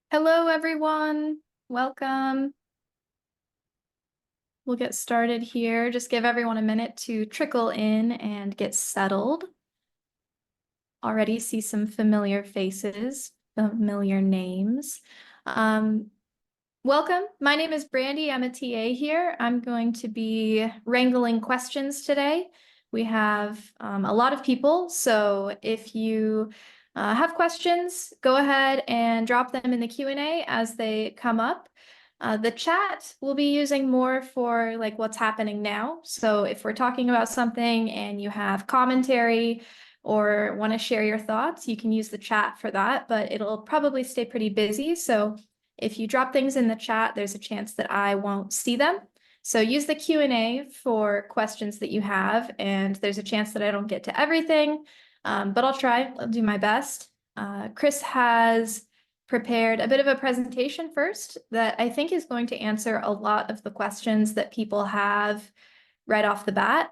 Hello, everyone. Welcome. We'll get started here. Just give everyone a minute to trickle in and get settled. Already see some familiar faces, familiar names. Welcome. My name is Brandy. I'm a TA here. I'm going to be wrangling questions today. We have a lot of people, so if you have questions, go ahead and drop them in the Q&A as they come up. The chat we'll be using more for like what's happening now. So if we're talking about something and you have commentary or want to share your thoughts, you can use the chat for that, but it'll probably stay pretty busy. So if you drop things in the chat, there's a chance that I won't see them. So use the Q&A for questions that you have, and there's a chance that I don't get to everything, but I'll try. I'll do my best. Chris has prepared a bit of a presentation first that I think is going to answer a lot of the questions that people have right off the bat.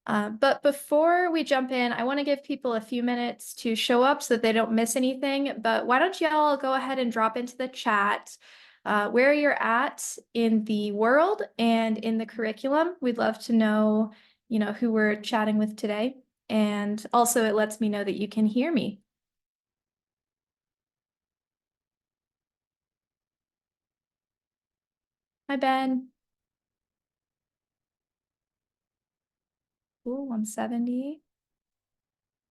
But before we jump in, I want to give people a few minutes to show up so that they don't miss anything. But why don't y'all go ahead and drop into the chat where you're at in the world and in the curriculum. We'd love to know, who we're chatting with today. And also it lets me know that you can hear me. Hi, Ben. Ooh, 170.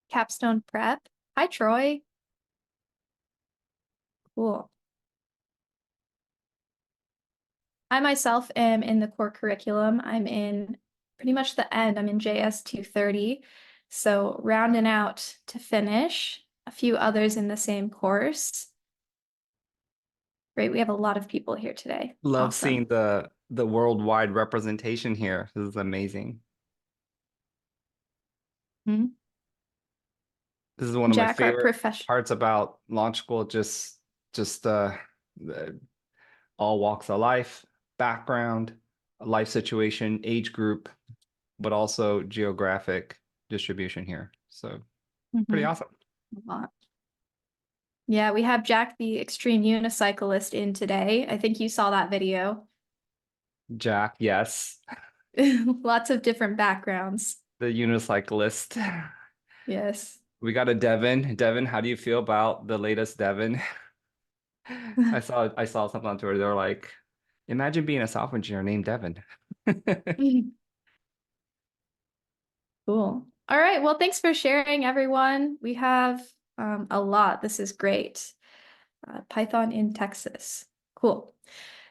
Capstone Prep. Hi, Troy. Cool. I myself am in the core curriculum. I'm in pretty much the end. I'm in JS 230. So rounding out to finish, a few others in the same course. Great, we have a lot of people here today. Love Awesome. seeing the worldwide representation here. This is amazing. Hmm. This is one of my Jack, our favorite professional. parts about launch school. Just all walks of life, background, life situation, age group, but also geographic distribution here. So pretty awesome. A lot. Yeah, we have Jack, the extreme unicyclist, in today. I think you saw that video. Jack, yes. Lots of different backgrounds. The unicyclist. Yes. We got a Devin. Devin, how do you feel about the latest Devin? I saw something on Twitter. They were like, imagine being a software engineer named Devin. Cool. All right. Well, thanks for sharing, everyone. We have a lot. This is great. Python in Texas. Cool.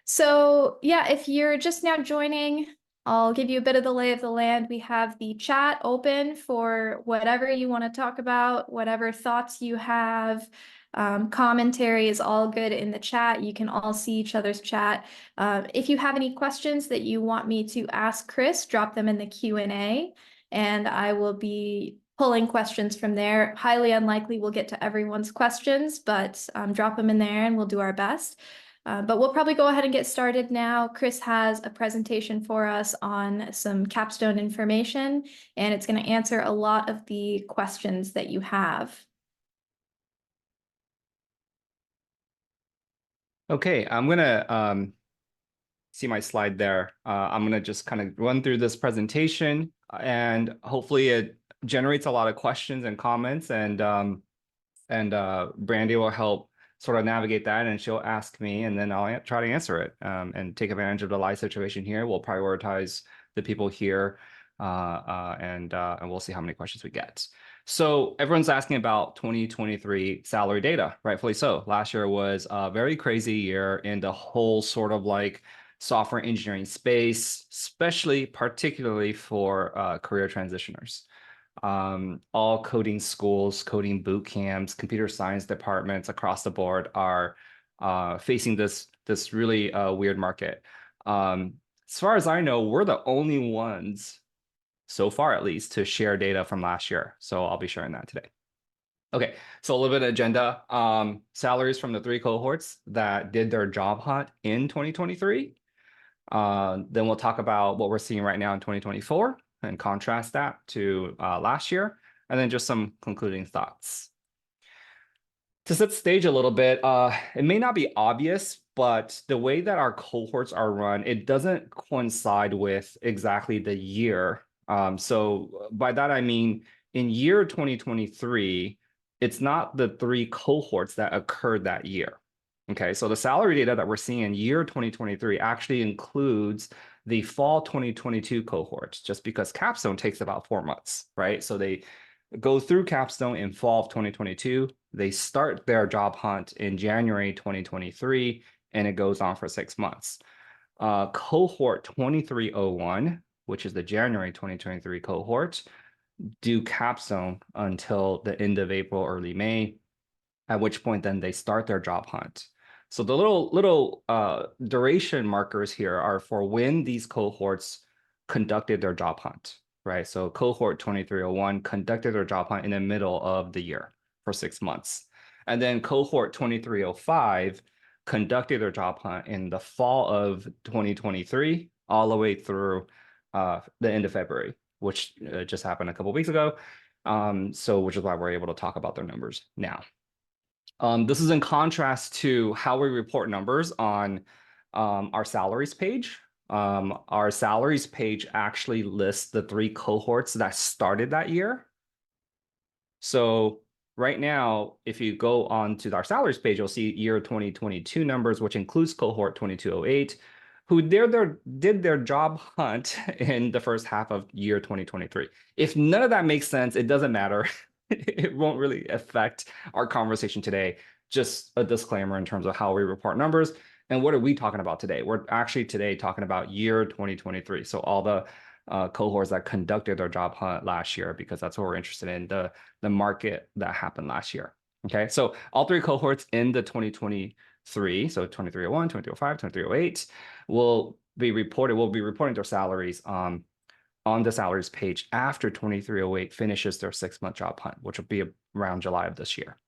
So yeah, if you're just now joining, I'll give you a bit of the lay of the land. We have the chat open for whatever you want to talk about, whatever thoughts you have. Commentary is all good in the chat. You can all see each other's chat. If you have any questions that you want me to ask Chris, drop them in the Q&A, and I will be pulling questions from there. Highly unlikely we'll get to everyone's questions, but drop them in there and we'll do our best. But we'll probably go ahead and get started now. Chris has a presentation for us on some capstone information, and it's going to answer a lot of the questions that you have. Okay, I'm gonna see my slide there. I'm gonna just kind of run through this presentation, and hopefully it generates a lot of questions and comments, and Brandy will help sort of navigate that, and she'll ask me, and then I'll try to answer it, and take advantage of the live situation here. We'll prioritize the people here, and we'll see how many questions we get. So everyone's asking about 2023 salary data, rightfully so. Last year was a very crazy year in the whole sort of like software engineering space, especially particularly for career transitioners. All coding schools, coding boot camps, computer science departments across the board are facing this really weird market. As far as I know, we're the only ones, so far at least, to share data from last year. So I'll be sharing that today. Okay, so a little bit of agenda. Salaries from the 3 cohorts that did their job hunt in 2023. Then we'll talk about what we're seeing right now in 2024 and contrast that to last year, and then just some concluding thoughts. To set the stage a little bit, it may not be obvious, but the way that our cohorts are run, it doesn't coincide with exactly the year. So by that, I mean, in year 2023, it's not the 3 cohorts that occurred that year. Okay, so the salary data that we're seeing in year 2023 actually includes the fall 2022 cohorts, just because Capstone takes about 4 months, right? So they go through Capstone in fall of 2022. They start their job hunt in January 2023, and it goes on for 6 months. Cohort 2301, which is the January 2023 cohort, do Capstone until the end of April, early May, at which point then they start their job hunt. So the little duration markers here are for when these cohorts conducted their job hunt, right? So cohort 2301 conducted their job hunt in the middle of the year for 6 months. And then cohort 2305 conducted their job hunt in the fall of 2023 all the way through the end of February, which just happened a couple of weeks ago. So which is why we're able to talk about their numbers now. This is in contrast to how we report numbers on our salaries page. Our salaries page actually lists the 3 cohorts that started that year. So right now, if you go on to our salaries page, you'll see year 2022 numbers, which includes cohort 2208, who did their job hunt in the first half of year 2023. If none of that makes sense, it doesn't matter. It won't really affect our conversation today. Just a disclaimer in terms of how we report numbers. And what are we talking about today? We're actually today talking about year 2023. So all the cohorts that conducted their job hunt last year, because that's what we're interested in, the market that happened last year. Okay, so all 3 cohorts in the 2023, so 2301, 2305, 2308, will be reported. We'll be reporting their salaries on the salaries page after 2308 finishes their 6-month job hunt, which will be around July of this year.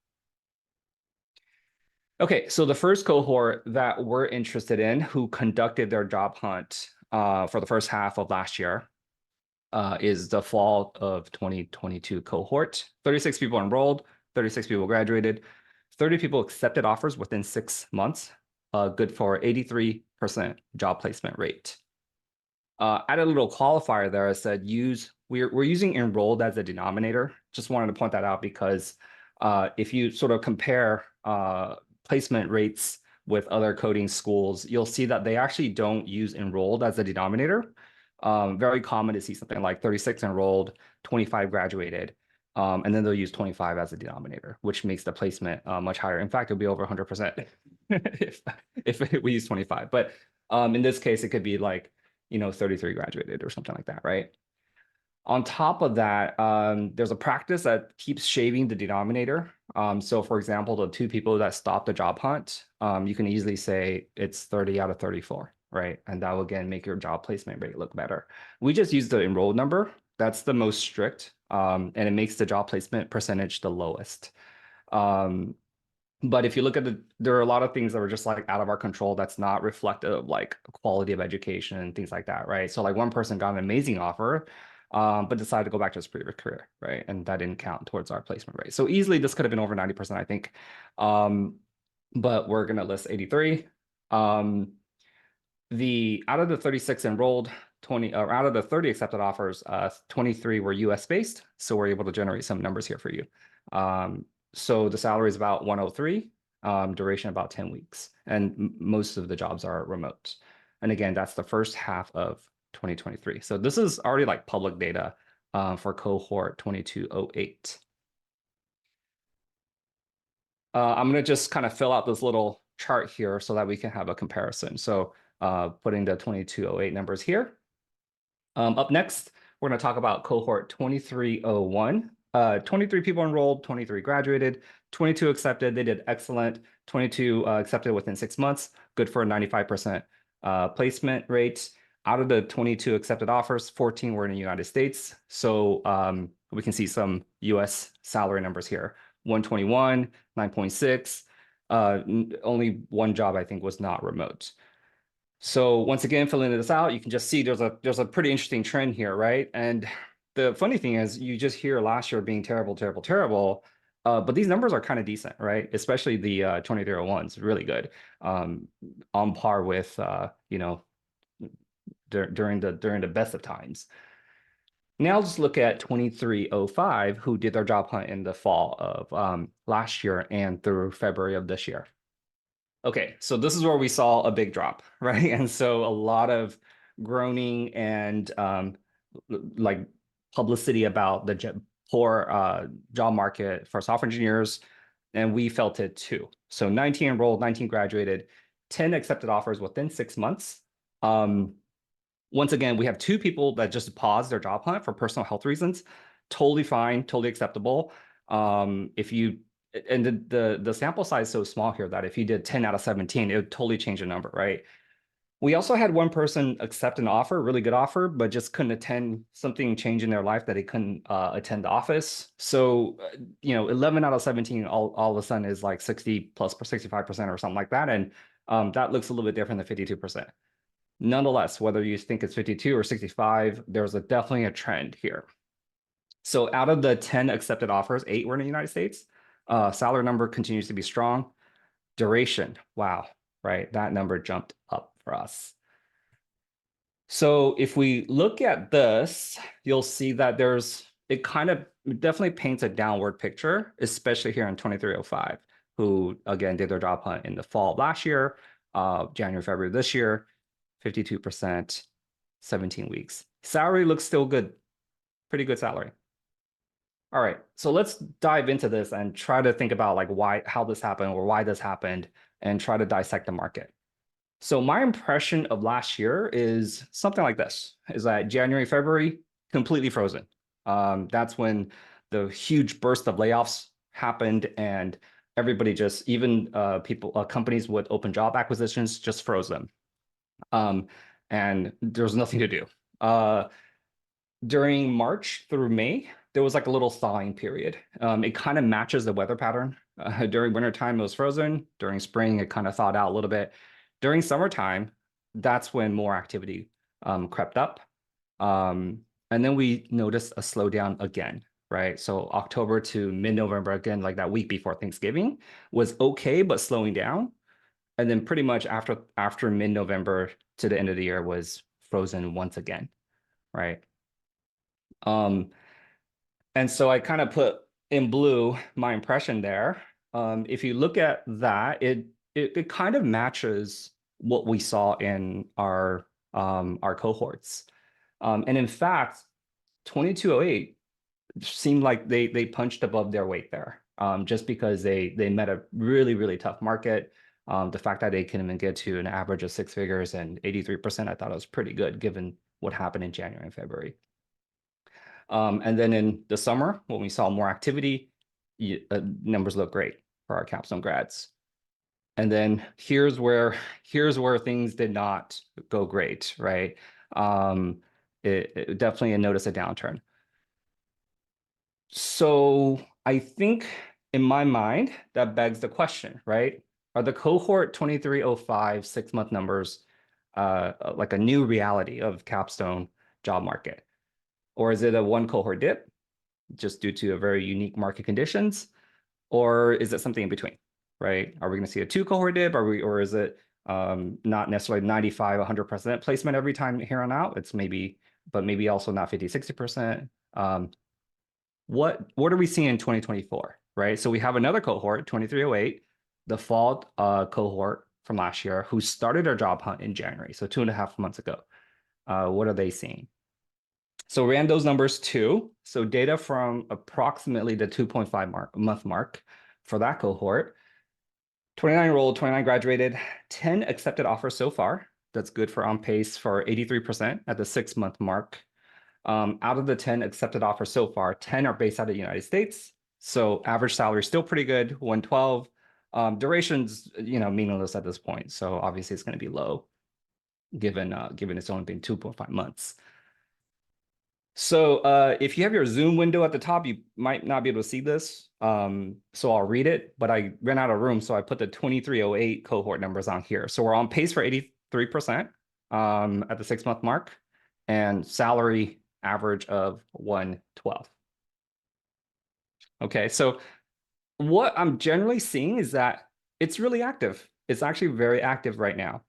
Okay, so the first cohort that we're interested in, who conducted their job hunt for the first half of last year, is the fall of 2022 cohort. 36 people enrolled, 36 people graduated, 30 people accepted offers within 6 months, good for 83% job placement rate. Add a little qualifier there. I said we're using enrolled as a denominator. Just wanted to point that out because if you sort of compare placement rates with other coding schools, you'll see that they actually don't use enrolled as a denominator. Very common to see something like 36 enrolled, 25 graduated, and then they'll use 25 as a denominator, which makes the placement much higher. In fact, it'll be over 100% if we use 25. But in this case, it could be like 33 graduated or something like that, right? On top of that, there's a practice that keeps shaving the denominator. So for example, the 2 people that stopped the job hunt, you can easily say it's 30 out of 34, right? And that will again make your job placement rate look better. We just use the enrolled number. That's the most strict, and it makes the job placement percentage the lowest. But if you look at there are a lot of things that are just like out of our control that's not reflective of like quality of education and things like that, right? So like one person got an amazing offer, but decided to go back to his previous career, right? And that didn't count towards our placement rate. So easily this could have been over 90%, I think. But we're gonna list 83. Out of the 36 enrolled, 20 or out of the 30 accepted offers, 23 were US based. So we're able to generate some numbers here for you. So the salary is about 103, duration about 10 weeks, and most of the jobs are remote. And again, that's the first half of 2023. So this is already like public data for cohort 2208. I'm going to just kind of fill out this little chart here so that we can have a comparison. So putting the 2208 numbers here. Up next, we're going to talk about cohort 2301. 23 people enrolled, 23 graduated, 22 accepted. They did excellent. 22 accepted within 6 months, good for a 95% placement rate. Out of the 22 accepted offers, 14 were in the United States. So we can see some US salary numbers here. 121, 9.6. Only one job, I think, was not remote. So once again, filling this out, you can just see there's a pretty interesting trend here, right? And the funny thing is, you just hear last year being terrible, terrible, terrible. But these numbers are kind of decent, right? Especially the 2301s, really good, on par with during the best of times. Now let's look at 2305, who did their job hunt in the fall of last year and through February of this year. Okay, so this is where we saw a big drop, right? And so a lot of groaning and like publicity about the poor job market for software engineers, and we felt it too. So 19 enrolled, 19 graduated, 10 accepted offers within 6 months. Once again, we have 2 people that just paused their job hunt for personal health reasons. Totally fine, totally acceptable. If you and the sample size is so small here that if you did 10 out of 17, it would totally change the number, right? We also had one person accept an offer, really good offer, but just couldn't attend, something change in their life that they couldn't attend the office. So, 11 out of 17 all of a sudden is like 60 plus 65% or something like that. And that looks a little bit different than 52%. Nonetheless, whether you think it's 52 or 65, there's definitely a trend here. So out of the 10 accepted offers, 8 were in the United States. Salary number continues to be strong. Duration, wow, right? That number jumped up for us. So if we look at this, you'll see that it kind of definitely paints a downward picture, especially here in 2305, who again did their job hunt in the fall of last year, January, February this year, 52%, 17 weeks. Salary looks still good, pretty good salary. All right, so let's dive into this and try to think about like how this happened or why this happened and try to dissect the market. So my impression of last year is something like this, is that January, February, completely frozen. That's when the huge burst of layoffs happened and everybody just, even companies with open job acquisitions just froze them. And there was nothing to do. During March through May, there was like a little thawing period. It kind of matches the weather pattern. During wintertime, it was frozen. During spring, it kind of thawed out a little bit. During summertime, that's when more activity crept up. And then we noticed a slowdown again, right? So October to mid-November, again, like that week before Thanksgiving, was okay, but slowing down. And then pretty much after mid-November to the end of the year was frozen once again, right? And so I kind of put in blue my impression there. If you look at that, it kind of matches what we saw in our cohorts. And in fact, 2208 seemed like they punched above their weight there, just because they met a really, really tough market. The fact that they can even get to an average of 6 figures and 83%, I thought it was pretty good given what happened in January and February. And then in the summer, when we saw more activity, numbers look great for our Capstone grads. And then here's where things did not go great, right? It definitely noticed a downturn. So I think in my mind, that begs the question, right? Are the cohort 2305 6-month numbers like a new reality of Capstone job market? Or is it a one cohort dip just due to a very unique market conditions? Or is it something in between, right? Are we going to see a 2 cohort dip? Or is it not necessarily 95, 100% placement every time here on out? It's maybe also not 50, 60%. What are we seeing in 2024, right? So we have another cohort, 2308, the fall cohort from last year, who started their job hunt in January, so 2.5 months ago. What are they seeing? So we ran those numbers too. So data from approximately the 2.5 month mark for that cohort. 29 enrolled, 29 graduated, 10 accepted offers so far. That's good for on pace for 83% at the 6-month mark. Out of the 10 accepted offers so far, 10 are based out of the United States. So average salary is still pretty good, 112. Duration's meaningless at this point. So obviously it's going to be low, given it's only been 2.5 months. So if you have your Zoom window at the top, you might not be able to see this. So I'll read it, but I ran out of room, so I put the 2308 cohort numbers on here. So we're on pace for 83% at the 6-month mark, and salary average of 112. Okay, so What I'm generally seeing is that it's really active. It's actually very active right now,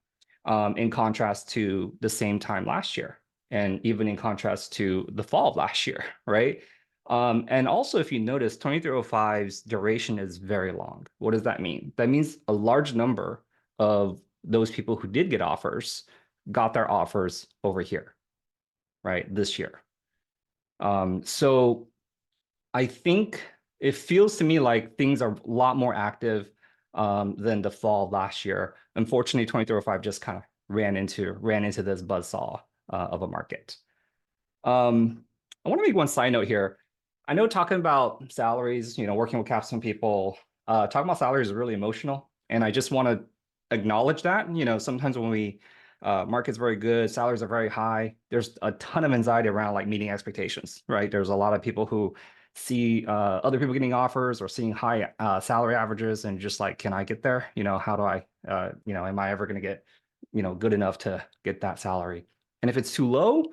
in contrast to the same time last year, and even in contrast to the fall of last year, right? And also, if you notice, 2305's duration is very long. What does that mean? That means a large number of those people who did get offers got their offers over here, right, this year. So I think it feels to me like things are a lot more active than the fall of last year. Unfortunately, 2305 just kind of ran into this buzzsaw of a market. I want to make one side note here. I know talking about salaries, working with Capstone people, talking about salaries is really emotional, and I just want to acknowledge that. Sometimes when market's very good, salaries are very high. There's a ton of anxiety around like meeting expectations, right? There's a lot of people who see other people getting offers or seeing high salary averages and just like, can I get there? How do I, am I ever going to get, good enough to get that salary? And if it's too low,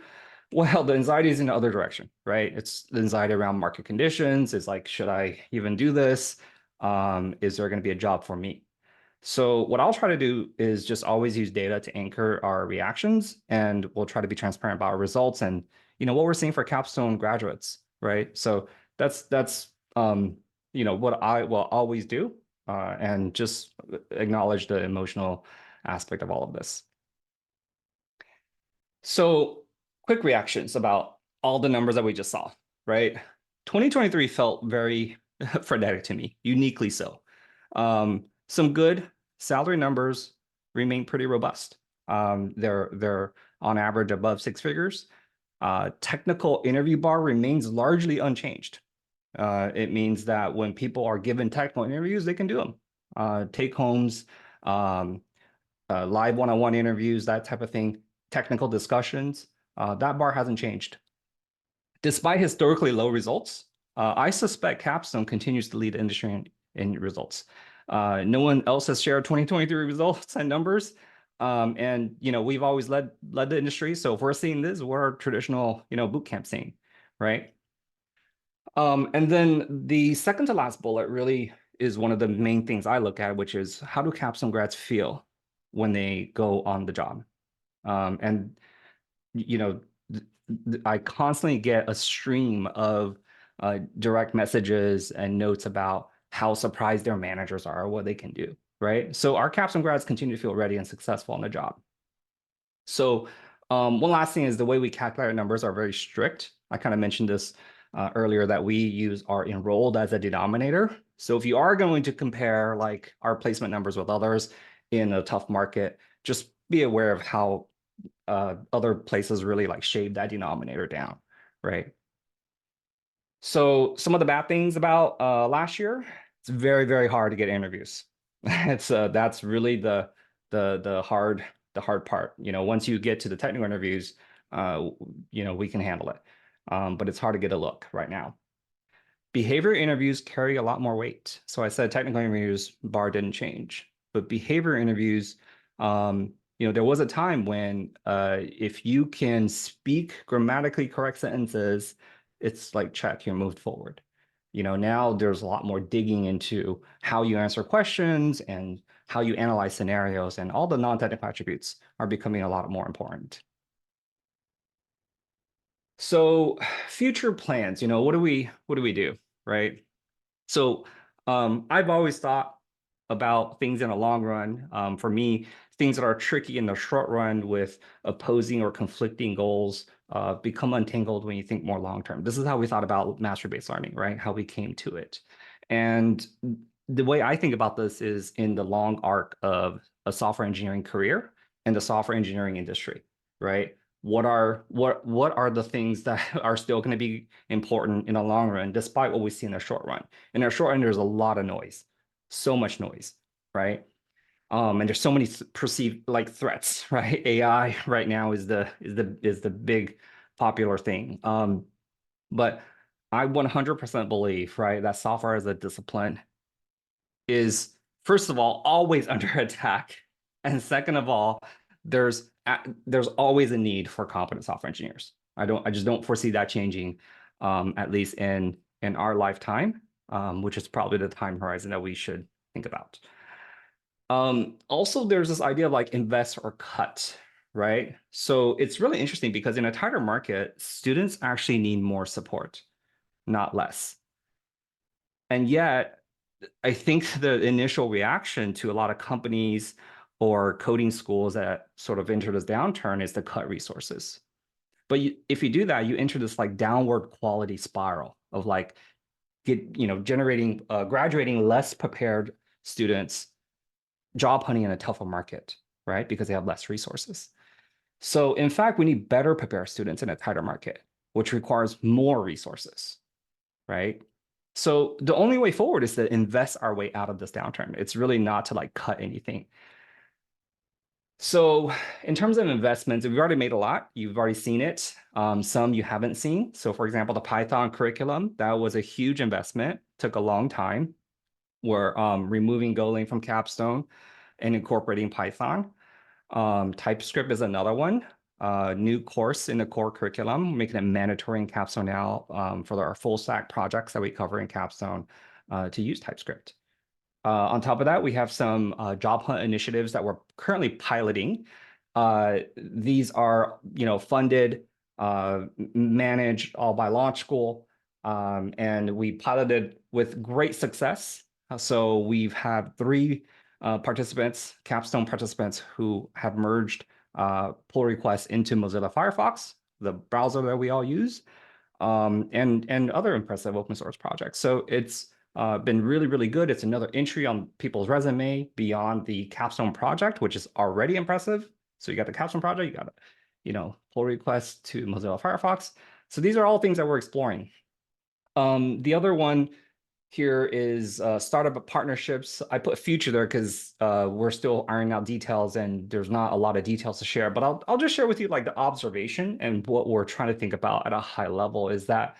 well, the anxiety is in the other direction, right? It's the anxiety around market conditions. It's like, should I even do this? Is there going to be a job for me? So what I'll try to do is just always use data to anchor our reactions, and we'll try to be transparent about our results and what we're seeing for Capstone graduates, right? So that's what I will always do, and just acknowledge the emotional aspect of all of this. So quick reactions about all the numbers that we just saw, right? 2023 felt very frenetic to me, uniquely so. Some good salary numbers remain pretty robust. They're on average above six figures. Technical interview bar remains largely unchanged. It means that when people are given technical interviews, they can do them. Take homes, live one-on-one interviews, that type of thing, technical discussions, that bar hasn't changed. Despite historically low results, I suspect Capstone continues to lead the industry in results. No one else has shared 2023 results and numbers. And we've always led the industry. So if we're seeing this, we're our traditional boot camp scene, right? And then the second to last bullet really is one of the main things I look at, which is how do Capstone grads feel when they go on the job? And I constantly get a stream of direct messages and notes about how surprised their managers are, what they can do, right? So our Capstone grads continue to feel ready and successful on the job. So one last thing is the way we calculate our numbers are very strict. I kind of mentioned this earlier, that we use our enrolled as a denominator. So if you are going to compare like our placement numbers with others in a tough market, just be aware of how other places really like shave that denominator down, right? So some of the bad things about last year, it's very, very hard to get interviews. That's really the hard part. Once you get to the technical interviews, we can handle it. But it's hard to get a look right now. Behavior interviews carry a lot more weight. So I said technical interviews bar didn't change, but behavior interviews, there was a time when if you can speak grammatically correct sentences, it's like check, you're moved forward. Now there's a lot more digging into how you answer questions and how you analyze scenarios, and all the non-technical attributes are becoming a lot more important. So future plans, what do we do, right? So I've always thought about things in the long run. For me, things that are tricky in the short run with opposing or conflicting goals become untangled when you think more long term. This is how we thought about mastery-based learning, right? How we came to it. And the way I think about this is in the long arc of a software engineering career and the software engineering industry, right? What are the things that are still going to be important in the long run, despite what we see in the short run? In the short run, there's a lot of noise, so much noise, right? And there's so many perceived like threats, right? AI right now is the big popular thing. But I 100% believe, right, that software as a discipline is, first of all, always under attack, and second of all, there's always a need for competent software engineers. I just don't foresee that changing, at least in our lifetime. which is probably the time horizon that we should think about. Also, there's this idea of like invest or cut, right? So it's really interesting because in a tighter market, students actually need more support, not less. And yet, I think the initial reaction to a lot of companies or coding schools that sort of enter this downturn is to cut resources. But if you do that, you enter this like downward quality spiral of like generating graduating less prepared students, job hunting in a tougher market, right? Because they have less resources. So in fact, we need better prepared students in a tighter market, which requires more resources, right? So the only way forward is to invest our way out of this downturn. It's really not to like cut anything. So in terms of investments, we've already made a lot. You've already seen it. Some you haven't seen. So for example, the Python curriculum, that was a huge investment, took a long time. We're removing Golang from Capstone and incorporating Python. TypeScript is another one. New course in the core curriculum, making it mandatory in Capstone now for our full stack projects that we cover in Capstone to use TypeScript. On top of that, we have some job hunt initiatives that we're currently piloting. These are, funded, managed all by Launch School, and we piloted with great success. So we've had 3 participants, Capstone participants, who have merged pull requests into Mozilla Firefox, the browser that we all use, and other impressive open source projects. So it's been really, really good. It's another entry on people's resume beyond the Capstone project, which is already impressive. So you got the Capstone project, you got, pull requests to Mozilla Firefox. So these are all things that we're exploring. The other one here is startup partnerships. I put future there because we're still ironing out details and there's not a lot of details to share, but I'll just share with you like the observation and what we're trying to think about at a high level is that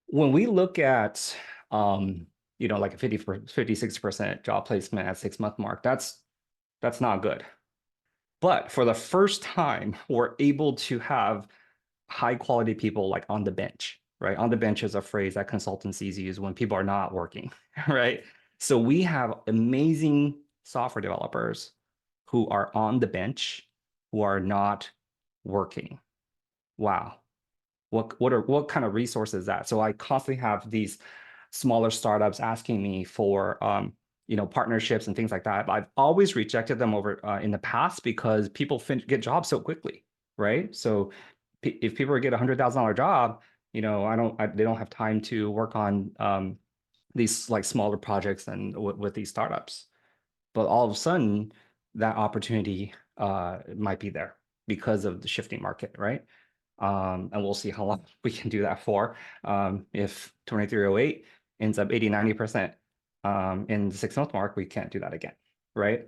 when we look at like a 56% job placement at 6-month mark, that's not good. But for the first time, we're able to have high quality people like on the bench, right? On the bench is a phrase that consultancies use when people are not working, right? So we have amazing software developers who are on the bench, who are not working. Wow. What kind of resources is that? So I constantly have these smaller startups asking me for partnerships and things like that. I've always rejected them over in the past because people get jobs so quickly, right? So if people get $100,000 job, they don't have time to work on these like smaller projects and with these startups. But all of a sudden, that opportunity might be there because of the shifting market, right? And we'll see how long we can do that for. If 2308 ends up 80-90% in the 6-month mark, we can't do that again, right?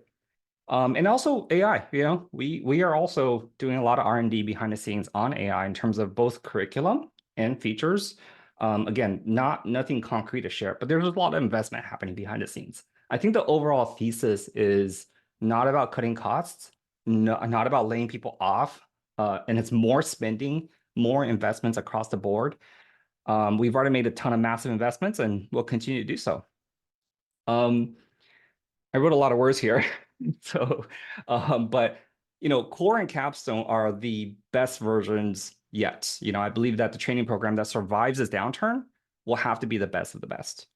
And also AI, we are also doing a lot of R&D behind the scenes on AI in terms of both curriculum and features. Again, nothing concrete to share, but there's a lot of investment happening behind the scenes. I think the overall thesis is not about cutting costs, not about laying people off, and it's more spending, more investments across the board. We've already made a ton of massive investments and we'll continue to do so. I wrote a lot of words here. So, but Core and Capstone are the best versions yet. I believe that the training program that survives this downturn will have to be the best of the best.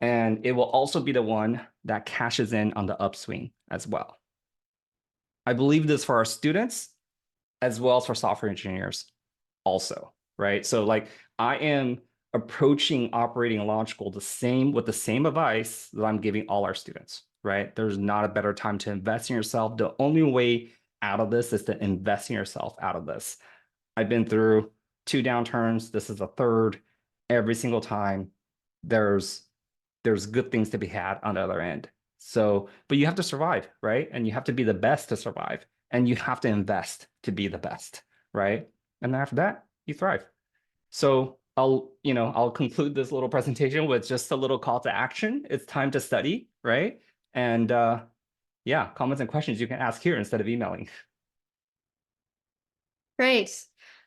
And it will also be the one that cashes in on the upswing as well. I believe this for our students as well as for software engineers also, right? So like I am approaching operating Launch School with the same advice that I'm giving all our students, right? There's not a better time to invest in yourself. The only way out of this is to invest in yourself out of this. I've been through 2 downturns. This is a third. Every single time there's good things to be had on the other end. So, but you have to survive, right? And you have to be the best to survive. And you have to invest to be the best, right? And then after that, you thrive. So I'll conclude this little presentation with just a little call to action. It's time to study, right? And yeah, comments and questions you can ask here instead of emailing. Great.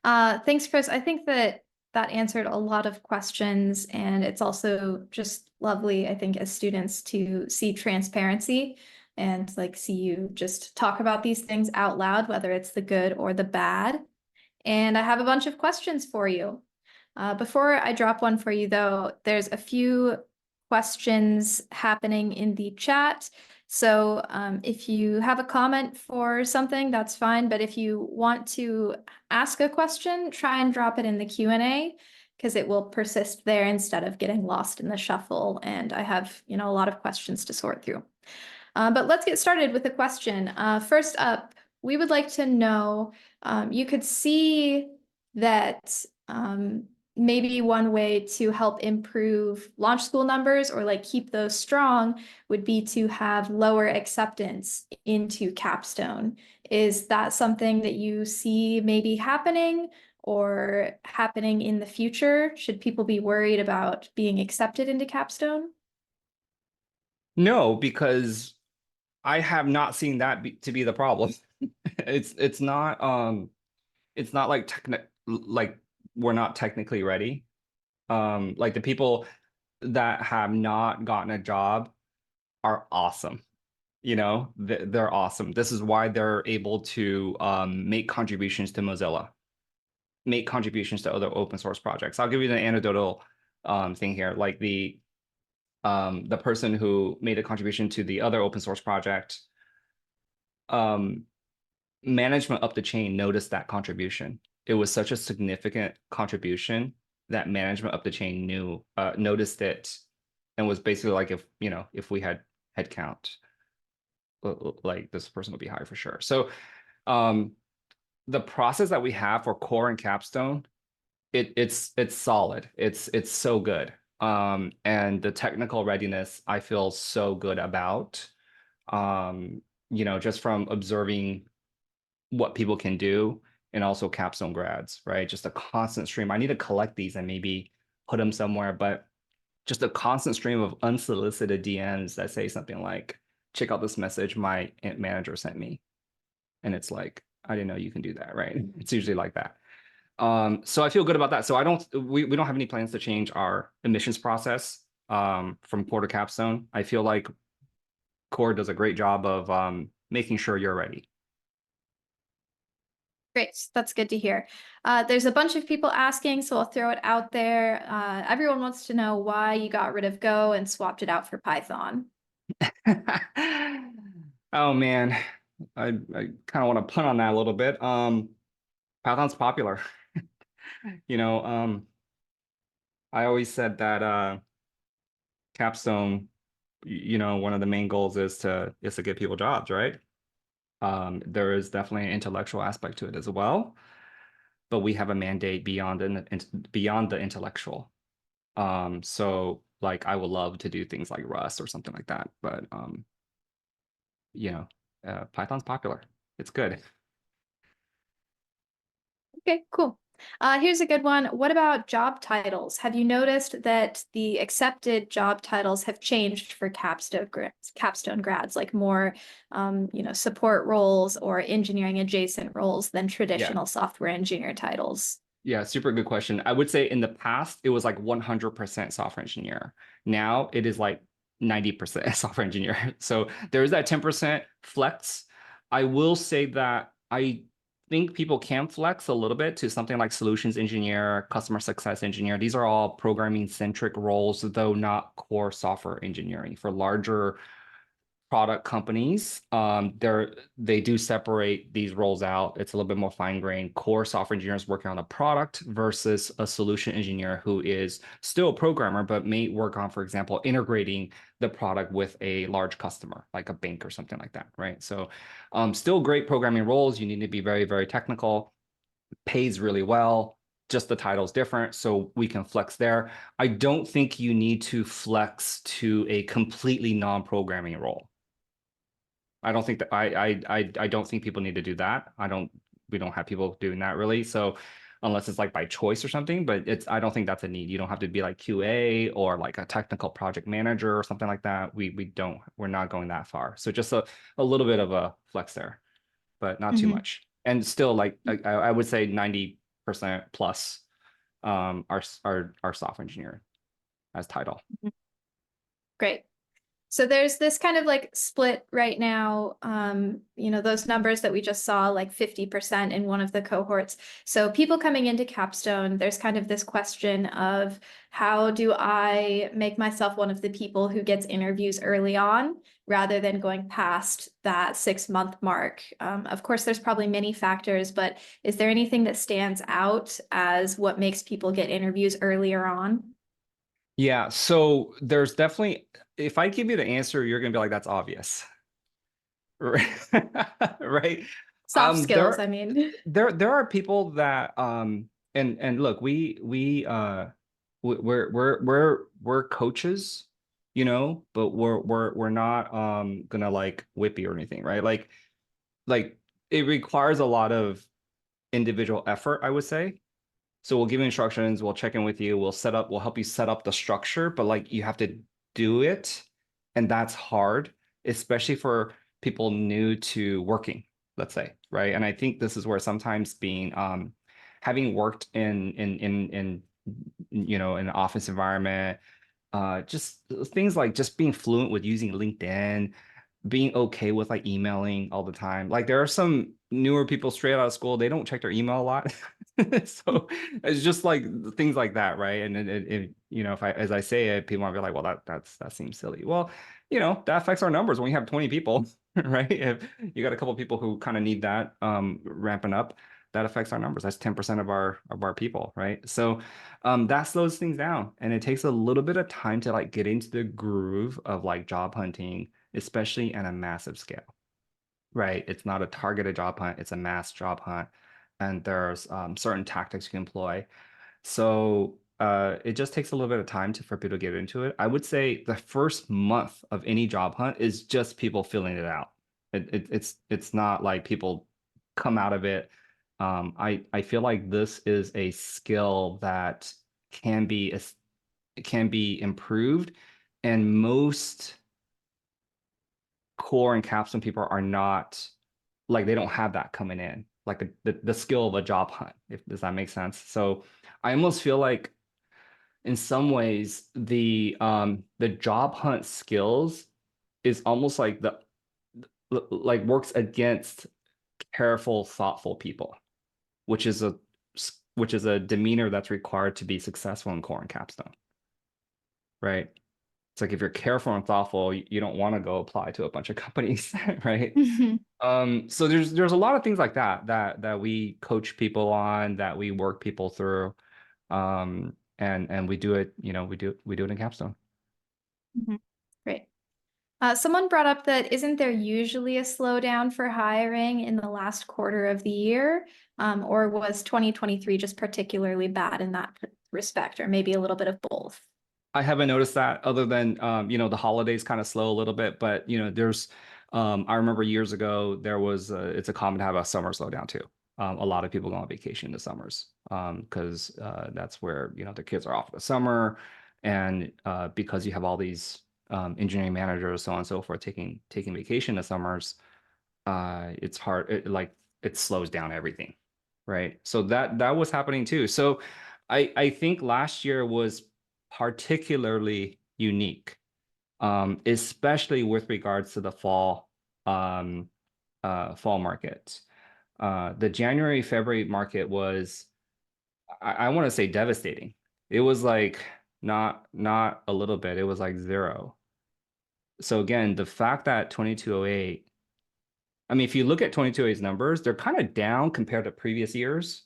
Thanks, Chris. I think that that answered a lot of questions, and it's also just lovely, I think, as students to see transparency and like see you just talk about these things out loud, whether it's the good or the bad. And I have a bunch of questions for you. Before I drop one for you, though, there's a few questions happening in the chat. So if you have a comment for something, that's fine. But if you want to ask a question, try and drop it in the Q&A because it will persist there instead of getting lost in the shuffle. And I have, a lot of questions to sort through. But let's get started with a question. First up, we would like to know, you could see that maybe one way to help improve launch school numbers or like keep those strong would be to have lower acceptance into Capstone. Is that something that you see maybe happening or happening in the future? Should people be worried about being accepted into Capstone? No, because I have not seen that to be the problem. It's not like we're not technically ready. Like the people that have not gotten a job are awesome. They're awesome. This is why they're able to make contributions to Mozilla, make contributions to other open source projects. I'll give you an anecdotal thing here. Like the person who made a contribution to the other open source project, management up the chain noticed that contribution. It was such a significant contribution that management up the chain noticed it, and was basically like, if we had headcount, like this person would be hired for sure. So the process that we have for core and capstone, it's solid. It's so good. And the technical readiness I feel so good about, just from observing what people can do, and also Capstone Grads, right? Just a constant stream. I need to collect these and maybe put them somewhere, but just a constant stream of unsolicited DMs that say something like, check out this message my manager sent me. And it's like, I didn't know you can do that, right? It's usually like that. So I feel good about that. So we don't have any plans to change our admissions process from core to capstone. I feel like core does a great job of making sure you're ready. Great, that's good to hear. There's a bunch of people asking, so I'll throw it out there. Everyone wants to know why you got rid of Go and swapped it out for Python. Oh man, I kind of want to punt on that a little bit. Python's popular. I always said that Capstone, one of the main goals is to get people jobs, right? There is definitely an intellectual aspect to it as well, but we have a mandate beyond the intellectual. So like I would love to do things like Rust or something like that, but Python's popular. It's good. Okay, cool. Here's a good one. What about job titles? Have you noticed that the accepted job titles have changed for Capstone grads, like more, support roles or engineering adjacent roles than traditional software engineer titles? Yeah, super good question. I would say in the past, it was like 100% software engineer. Now it is like 90% software engineer. So there is that 10% flex. I will say that I think people can flex a little bit to something like solutions engineer, customer success engineer. These are all programming centric roles, though not core software engineering. For larger product companies, they do separate these roles out. It's a little bit more fine-grained. Core software engineers working on a product versus a solution engineer who is still a programmer, but may work on, for example, integrating the product with a large customer, like a bank or something like that, right? So still great programming roles. You need to be very, very technical, pays really well. Just the title's different, so we can flex there. I don't think you need to flex to a completely non-programming role. I don't think that I don't think people need to do that. We don't have people doing that really. So unless it's like by choice or something, but I don't think that's a need. You don't have to be like QA or like a technical project manager or something like that. We're not going that far. So just a little bit of a flex there, but not too much. And still like I would say 90% plus our software engineer as title. Great. So there's this kind of like split right now, those numbers that we just saw, like 50% in one of the cohorts. So people coming into Capstone, there's kind of this question of how do I make myself one of the people who gets interviews early on rather than going past that 6-month mark? Of course, there's probably many factors, but is there anything that stands out as what makes people get interviews earlier on? Yeah, so there's definitely, if I give you the answer, you're gonna be like, that's obvious. Right. Right. Soft skills, There I mean. there are people that and look, we're coaches, but we're not gonna like whip you or anything, right? Like it requires a lot of individual effort, I would say. So we'll give you instructions, we'll check in with you, we'll help you set up the structure, but like you have to do it. And that's hard, especially for people new to working, let's say, right? And I think this is where sometimes being having worked in an office environment, just things like just being fluent with using LinkedIn, being okay with like emailing all the time. Like there are some newer people straight out of school, they don't check their email a lot. So it's just like things like that, right? And if as I say it, people might be like, well, that seems silly. Well, that affects our numbers when you have 20 people, right? If you got a couple of people who kind of need that ramping up, that affects our numbers. That's 10% of our people, right? So that slows things down, and it takes a little bit of time to like get into the groove of like job hunting, especially at a massive scale, right? It's not a targeted job hunt, it's a mass job hunt. And there's certain tactics you can employ. So it just takes a little bit of time for people to get into it. I would say the first month of any job hunt is just people filling it out. It's not like people come out of it. I feel like this is a skill that can be can be improved, and most core and capstone people are not like, they don't have that coming in, like the skill of a job hunt, if does that make sense. So I almost feel like in some ways the job hunt skills is almost like the like works against careful, thoughtful people, which is a which is a demeanor that's required to be successful in core and capstone, right? It's like if you're careful and thoughtful, you don't want to go apply to a bunch of companies, right? So there's a lot of things like that we coach people on, that we work people through, and we do it, we do it in Capstone. Mhm. Great. Someone brought up that isn't there usually a slowdown for hiring in the last quarter of the year? Or was 2023 just particularly bad in that respect, or maybe a little bit of both? I haven't noticed that, other than the holidays kind of slow a little bit, but there's I remember years ago there was it's a common to have a summer slowdown too. A lot of people go on vacation in the summers because that's where the kids are off for the summer, and because you have all these engineering managers, so on and so forth, taking vacation in the summers, it's hard. It slows down everything, right? So that was happening too. So I think last year was particularly unique, especially with regards to the fall market. The January February market was, I want to say, devastating. It was like not a little bit. It was like zero. So again, the fact that 2208, I mean, if you look at 2208's numbers, they're kind of down compared to previous years,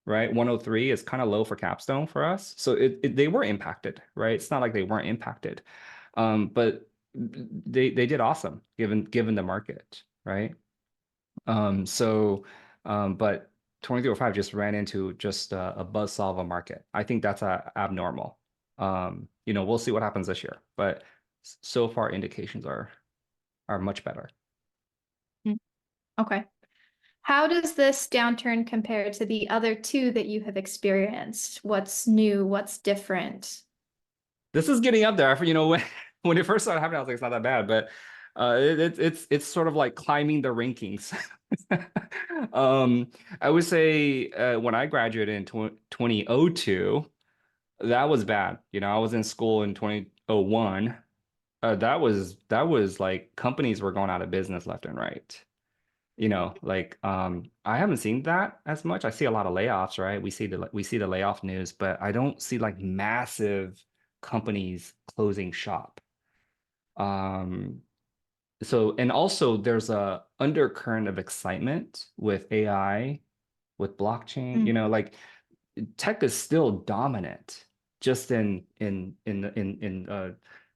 right? 103 is kind of low for Capstone for us. So they were impacted, right? It's not like they weren't impacted. But they did awesome given the market, right? But 2305 just ran into just a buzzsaw of a market. I think that's abnormal. We'll see what happens this year, but so far indications are much better. Mm. Okay. How does this downturn compare to the other two that you have experienced? What's new? What's different? This is getting up there. When it first started happening, I was like, it's not that bad. But It's sort of like climbing the rankings. I would say when I graduated in 2002, that was bad. You know, I was in school in 2001. That was like companies were going out of business left and right. You know, like I haven't seen that as much. I see a lot of layoffs, right? We see the layoff news, but I don't see like massive companies closing shop. Um, so and also there's a undercurrent of excitement with AI, with blockchain, you Mm. know, like tech is still dominant just in a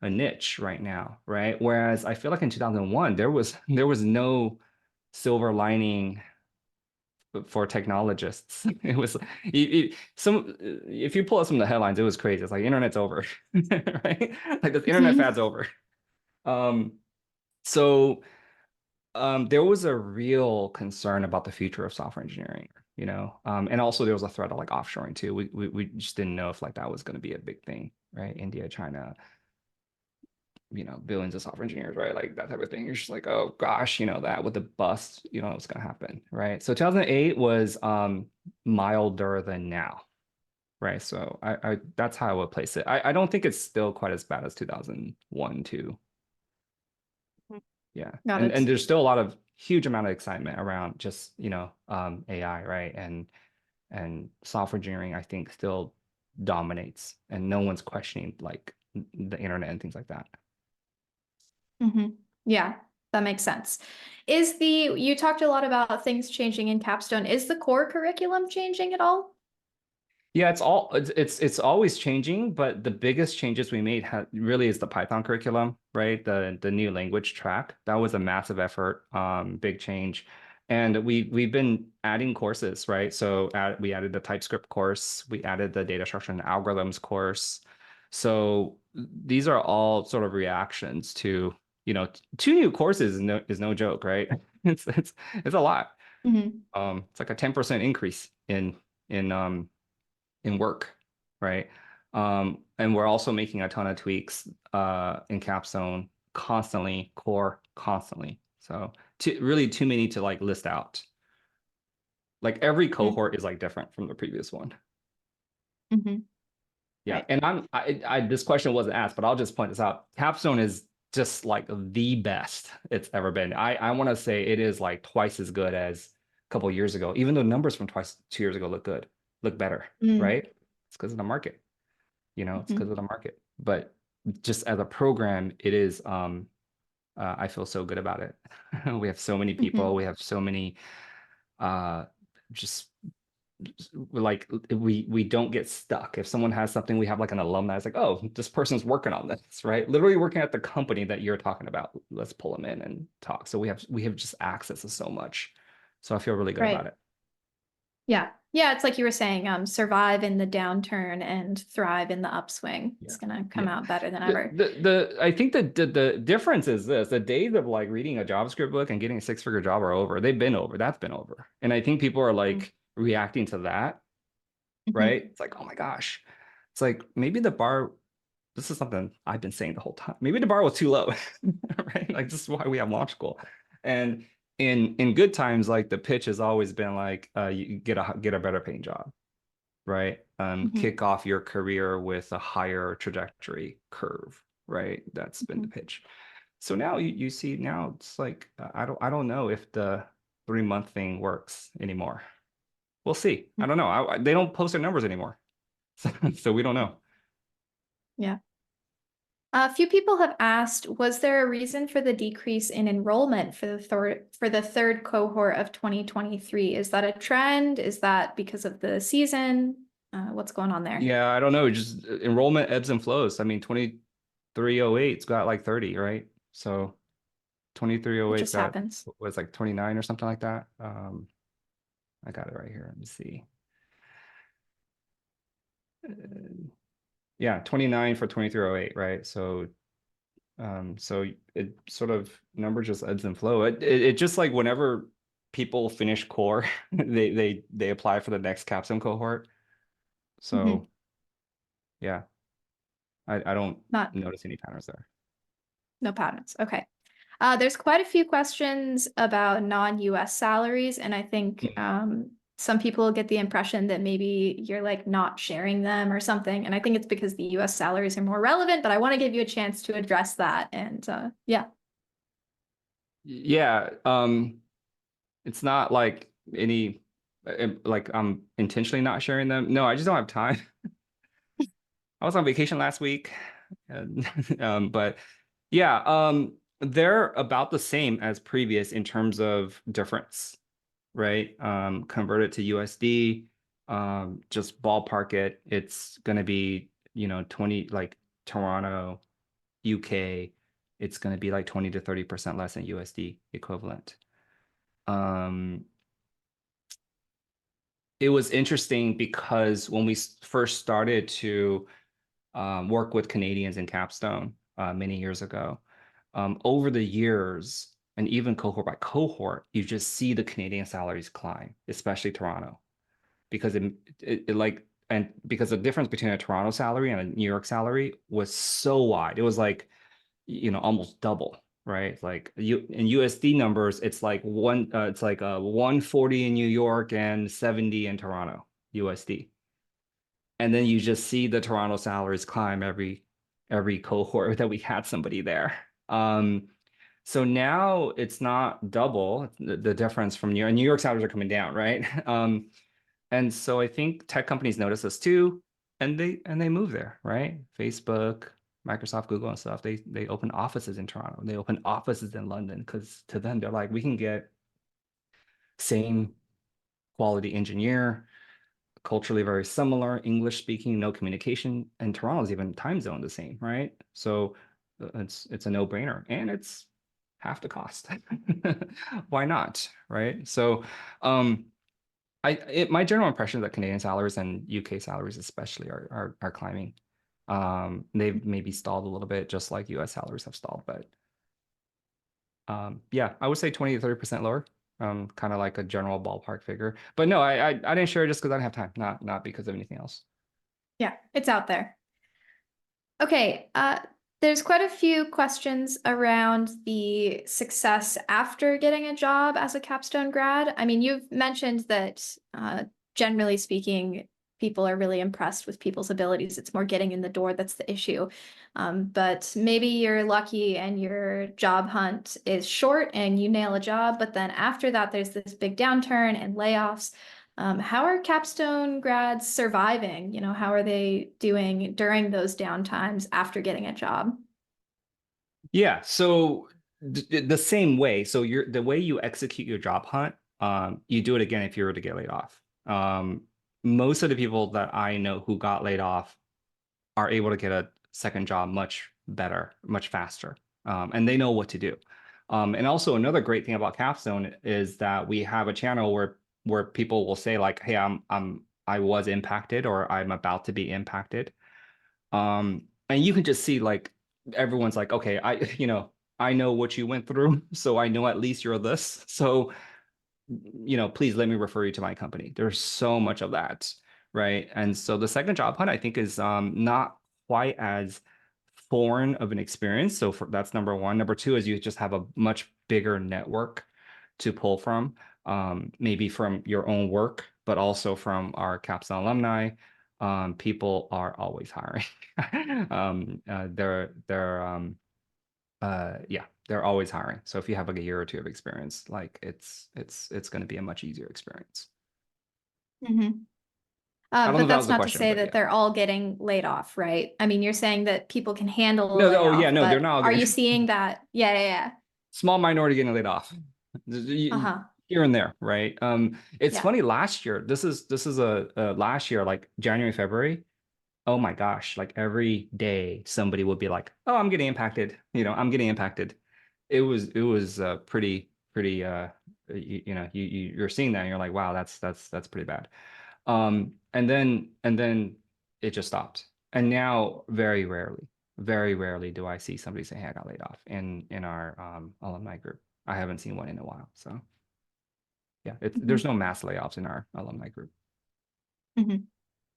niche right now, right? Whereas I feel like in 2001 there was no silver lining for technologists. It was some if you pull up some of the headlines, it was crazy. It's like internet's over, right? Like the internet Mhm. fad's over. Um, so there was a real concern about the future of software engineering, you know, and also there was a threat of like offshoring too. We just didn't know if like that was going to be a big thing, right? India, China, you know, billions of software engineers, right? Like that type of thing. You're just like, oh gosh, you know, that with the bust, you know, what's going to happen, right? So 2008 was milder than now, right? So I that's how I would place it. I don't think it's still quite as bad as 2001, two. Yeah. Got And it. there's still a lot of huge amount of excitement around just, you know, AI, right? And software engineering, I think, still dominates and no one's questioning like the internet and things like that. Hmm. Yeah, that makes sense. You talked a lot about things changing in Capstone. Is the core curriculum changing at all? Yeah, it's always changing, but the biggest changes we made really is the Python curriculum, right? The new language track. That was a massive effort, big change. And we've been adding courses, right? So we added the TypeScript course, we added the data structure and algorithms course. So these are all sort of reactions to, you know, two new courses is no joke, right? It's a lot. Hmm. It's like a 10% increase in work, right? And we're also making a ton of tweaks in Capstone constantly, core constantly. So really too many to like list out. Like every cohort is like different from the previous one. Hmm. Yeah, Right. and this question wasn't asked, but I'll just point this out. Capstone is just like the best it's ever been. I want to say it is like twice as good as a couple years ago, even though numbers from 2 years ago look good, look better, Mm. right? It's because of the market. You know, it's because Hmm. of the market. But just as a program, it is I feel so good about it. We have so many people, Hmm. we have so many uh just like we don't get stuck. If someone has something, we have like an alumni, it's like, oh, this person's working on this, right? Literally working at the company that you're talking about. Let's pull them in and talk. So we have just access to so much. So I feel really good about Right. it. Yeah. Yeah, it's like you were saying, survive in the downturn and thrive in the upswing. Yeah. It's gonna come Yeah. out better than The, ever. the I think the difference is this: the days of like reading a JavaScript book and getting a six-figure job are over. They've been over. That's been over. And I think people are like reacting to that, right? Mm-hmm. It's like, oh my gosh. It's like maybe the bar, this is something I've been saying the whole time. Maybe the bar was too low, right? Like this is why we have launch school. And in good times, like the pitch has always been like you get a better paying job, right? Hmm. Kick off your career with a higher trajectory curve, right? That's been the Hmm. pitch. So now you see now it's like I don't know if the 3 month thing works anymore. We'll see. I don't know. They don't post their numbers anymore, so we don't know. Yeah. A few people have asked, was there a reason for the decrease in enrollment for the third cohort of 2023? Is that a trend? Is that because of the season? What's going on there? Yeah, I don't know. Just enrollment ebbs and flows. I mean, 2308's got like 30, right? So It 2308's just got happens. was like 29 or something like that. I got it right here. Let me see. Yeah, 29 for 2308, right? So it sort of number just ebbs and flow. It just like whenever people finish core, they apply for the next capstone cohort. Hmm. So yeah, I don't Not notice any patterns there. No patterns. Okay. There's quite a few questions about non-US salaries, and I think some people get the impression that maybe you're like not sharing them or something. And I think it's because the US salaries are more relevant, but I want to give you a chance to address that. And yeah. Yeah, it's not like any like I'm intentionally not sharing them. No, I just don't have time. I was on vacation last week, and, but yeah, they're about the same as previous in terms of difference, right? Convert it to USD, just ballpark it. It's going to be, 20 like Toronto, UK. It's going to be like 20 to 30% less than USD equivalent. Um, it was interesting because when we first started to work with Canadians in Capstone many years ago, over the years, and even cohort by cohort, you just see the Canadian salaries climb, especially Toronto, because it like, and because the difference between a Toronto salary and a New York salary was so wide. It was like, almost double, right? Like in USD numbers, it's like 140 in New York and 70 in Toronto USD. And then you just see the Toronto salaries climb every cohort that we had somebody there. So now it's not double the difference from New York salaries are coming down, right? And so I think tech companies notice this too, and they move there, right? Facebook, Microsoft, Google, and stuff. They open offices in Toronto. They open offices in London because to them they're like, we can get same quality engineer, culturally very similar, English speaking, no communication, and Toronto's even time zone the same, right? So it's a no-brainer, and it's half the cost. Why not, right? So my general impression is that Canadian salaries and UK salaries especially are climbing. They've maybe stalled a little bit, just like US salaries have stalled, but yeah, I would say 20 to 30% lower. Kind of like a general ballpark figure. But no, I didn't share it just because I didn't have time, not because of anything else. Yeah, it's out there. Okay, there's quite a few questions around the success after getting a job as a Capstone grad. I mean, you've mentioned that generally speaking, people are really impressed with people's abilities. It's more getting in the door that's the issue. But maybe you're lucky and your job hunt is short and you nail a job, but then after that, there's this big downturn and layoffs. How are Capstone grads surviving? How are they doing during those downtimes after getting a job? Yeah, so the same way. So the way you execute your job hunt, you do it again if you were to get laid off. Most of the people that I know who got laid off are able to get a second job much better, much faster, and they know what to do. And also another great thing about Capstone is that we have a channel where people will say like, "Hey, I was impacted," or "I'm about to be impacted," and you can just see like everyone's like, "Okay, I know what you went through, so I know at least you're this. So please let me refer you to my company." There's so much of that, right? And so the second job hunt, I think, is not quite as foreign of an experience. So that's number one. Number two is you just have a much bigger network to pull from, maybe from your own work, but also from our Capstone alumni. People are always hiring. Yeah, they're always hiring. So if you have like a year or two of experience, like it's going to be a much easier experience. Mhm. I don't know But if that that's was the not to question, say but that yeah. they're all getting laid off, right? I mean, you're saying that people can handle a No, oh yeah, layoff, no, they're but not all are getting you seeing that? Yeah, yeah, small minority getting laid off yeah. Uh-huh. here and there, right? It's Yeah. funny. Last year, this is a last year, like January, February. Oh my gosh, like every day somebody would be like, "Oh, I'm getting impacted." I'm getting impacted. It was pretty you're seeing that and you're like, "Wow, that's pretty bad." And then it just stopped. And now very rarely do I see somebody say, "Hey, I got laid off," in our alumni group. I haven't seen one in a while. So yeah, there's Mhm. no mass layoffs in our alumni group. Mhm.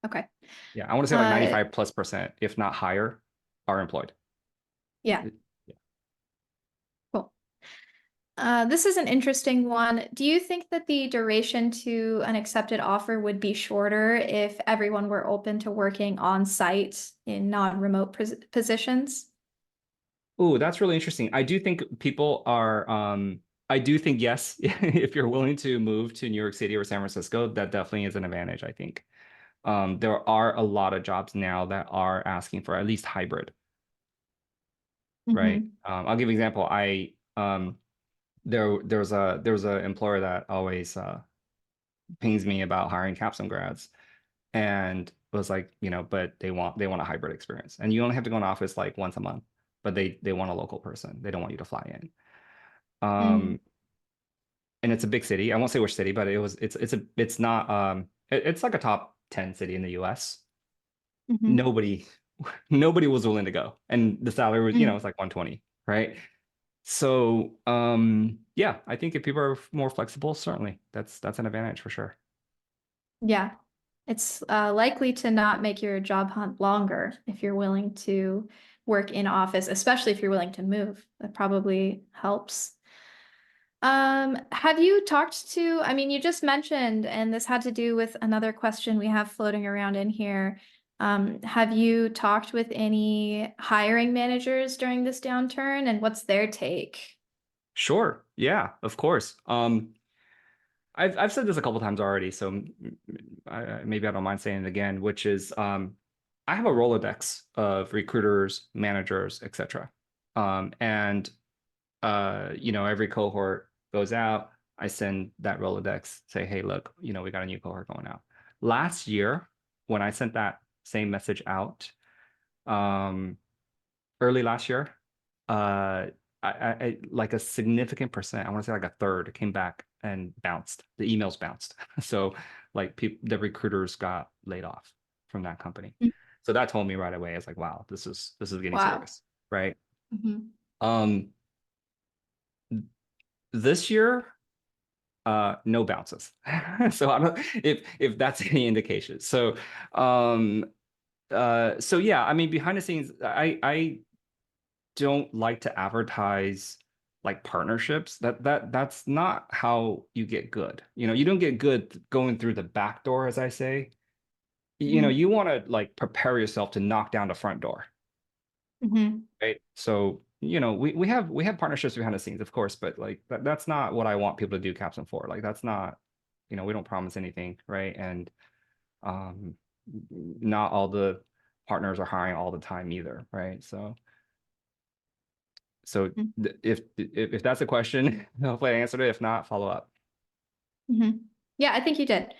Okay. Yeah, I want to say like Uh, 95+%, if not higher, are employed. yeah, Yeah. cool. This is an interesting one. Do you think that the duration to an accepted offer would be shorter if everyone were open to working on site in non-remote positions? Oh, that's really interesting. I do think people are, I do think yes, if you're willing to move to New York City or San Francisco, that definitely is an advantage, I think. There are a lot of jobs now that are asking for at least hybrid, right? Hmm. I'll give you an example. There was a employer that always pings me about hiring Capstone grads and was like, but they want a hybrid experience. And you only have to go in office like once a month, but they want a local person. They don't want you to fly in. Mm-hmm. And it's a big city. I won't say which city, but it's not it's like a top 10 city in the US. Nobody nobody was willing to go. And the salary was, Mm-hmm. it's like 120, right? So yeah, I think if people are more flexible, certainly that's an advantage for sure. Yeah, it's likely to not make your job hunt longer if you're willing to work in office, especially if you're willing to move. That probably helps. Have you talked to, I mean, you just mentioned, and this had to do with another question we have floating around in here. Have you talked with any hiring managers during this downturn, and what's their take? Sure. Yeah, of course. I've said this a couple times already, so maybe I don't mind saying it again, which is I have a Rolodex of recruiters, managers, etc. And every cohort goes out. I send that Rolodex, say, hey, look, we got a new cohort going out. Last year, when I sent that same message out, um, early last year, like a significant percent, I want to say like a third, came back and bounced. The emails bounced. So like the recruiters got laid off from that company. So that told me right away, it's like, wow, this is getting Wow. serious, right? Hmm. Um, this year, no bounces. So I don't if that's any indication. So yeah, I mean behind the scenes, I don't like to advertise like partnerships. That's not how you get good. You don't get good going through the back door, as I say. Hmm. You want to like prepare yourself to knock down the front door, Hmm. right? So, we have partnerships behind the scenes, of course, but like that's not what I want people to do Capstone for. Like that's not, we don't promise anything, right? And um not all the partners are hiring all the time either, right? So if that's a question, hopefully I answered it. If not, follow up. Hmm. Yeah, I think you did.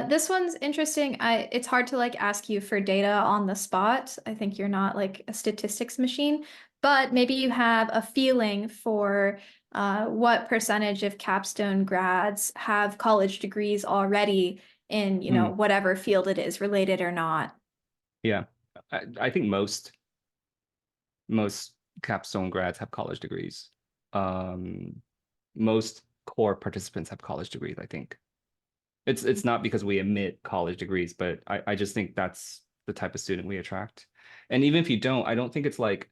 This one's interesting. It's hard to like ask you for data on the spot. I think you're not like a statistics machine, but maybe you have a feeling for what percentage of Capstone grads have college degrees already in, Hmm. whatever field it is, related or not. Yeah. I think most capstone grads have college degrees. Um, Most core participants have college degrees, I think. It's not because we admit college degrees, but I just think that's the type of student we attract. And even if you don't, I don't think it's like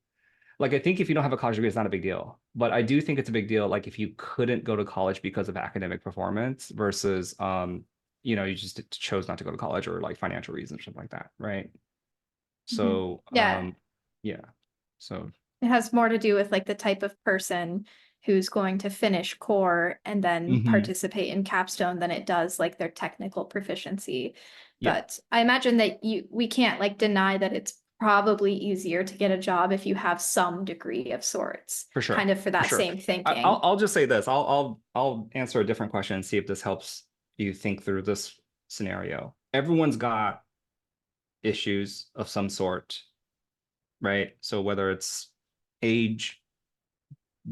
I think if you don't have a college degree, it's not a big deal. But I do think it's a big deal, like if you couldn't go to college because of academic performance versus you just chose not to go to college or like financial reasons or something like that, right? Mhm. So Yeah, yeah. So it has more to do with like the type of person who's going to finish core and then mhm. participate in capstone than it does like their technical proficiency. Yeah, But I imagine that we can't like deny that it's probably easier to get a job if you have some degree of sorts, for sure. kind of for For that sure. same I'll thinking. I'll just say this. I'll answer a different question and see if this helps you think through this scenario. Everyone's got issues of some sort, right? So whether it's age,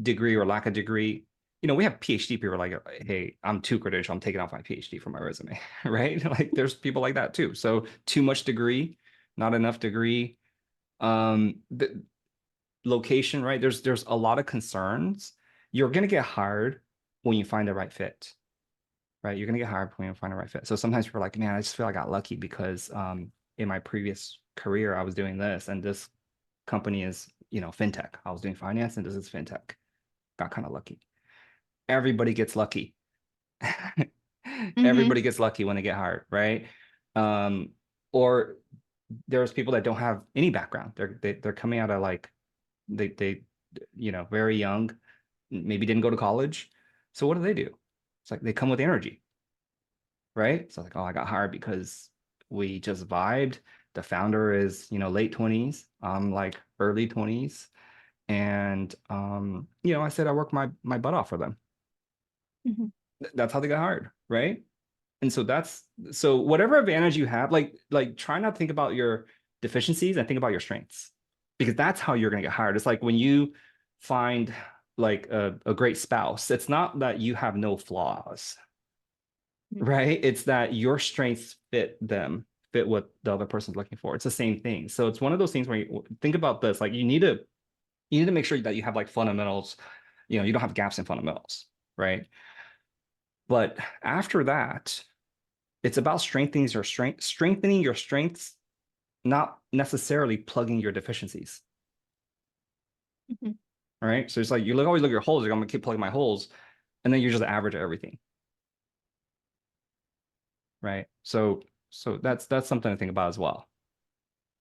degree, or lack of degree, we have PhD people like, hey, I'm too credential. I'm taking off my PhD from my resume, right? Like there's people like that too. So too much degree, not enough degree. The location, right? There's a lot of concerns. You're gonna get hired when you find the right fit, right? You're gonna get hired when you find the right fit. So sometimes people are like, man, I just feel I got lucky because in my previous career I was doing this, and this company is fintech. I was doing finance, and this is fintech. Got kind of lucky. everybody gets lucky. Mm-hmm. Everybody gets lucky when they get hired, right? Or there's people that don't have any background. They're coming out of like they very young, maybe didn't go to college. So what do? It's like they come with energy, right? So like, oh, I got hired because we just vibed. The founder is, late 20s. I'm like early 20s. And I said I worked my butt off for them. Mm-hmm. That's how they got hired, right? And so whatever advantage you have, like try not to think about your deficiencies and think about your strengths, because that's how you're gonna get hired. It's like when you find like a great spouse, it's not that you have no flaws, right? It's that your strengths fit what the other person's looking for. It's the same thing. So it's one of those things where you think about this, like you need to make sure that you have like fundamentals, you don't have gaps in fundamentals, right? But after that, it's about strengthening your strengths, not necessarily plugging your deficiencies. Mm-hmm. Right. So it's like always look at your holes, like I'm gonna keep plugging my holes, and then you're just average at everything. Right. So that's something to think about as well.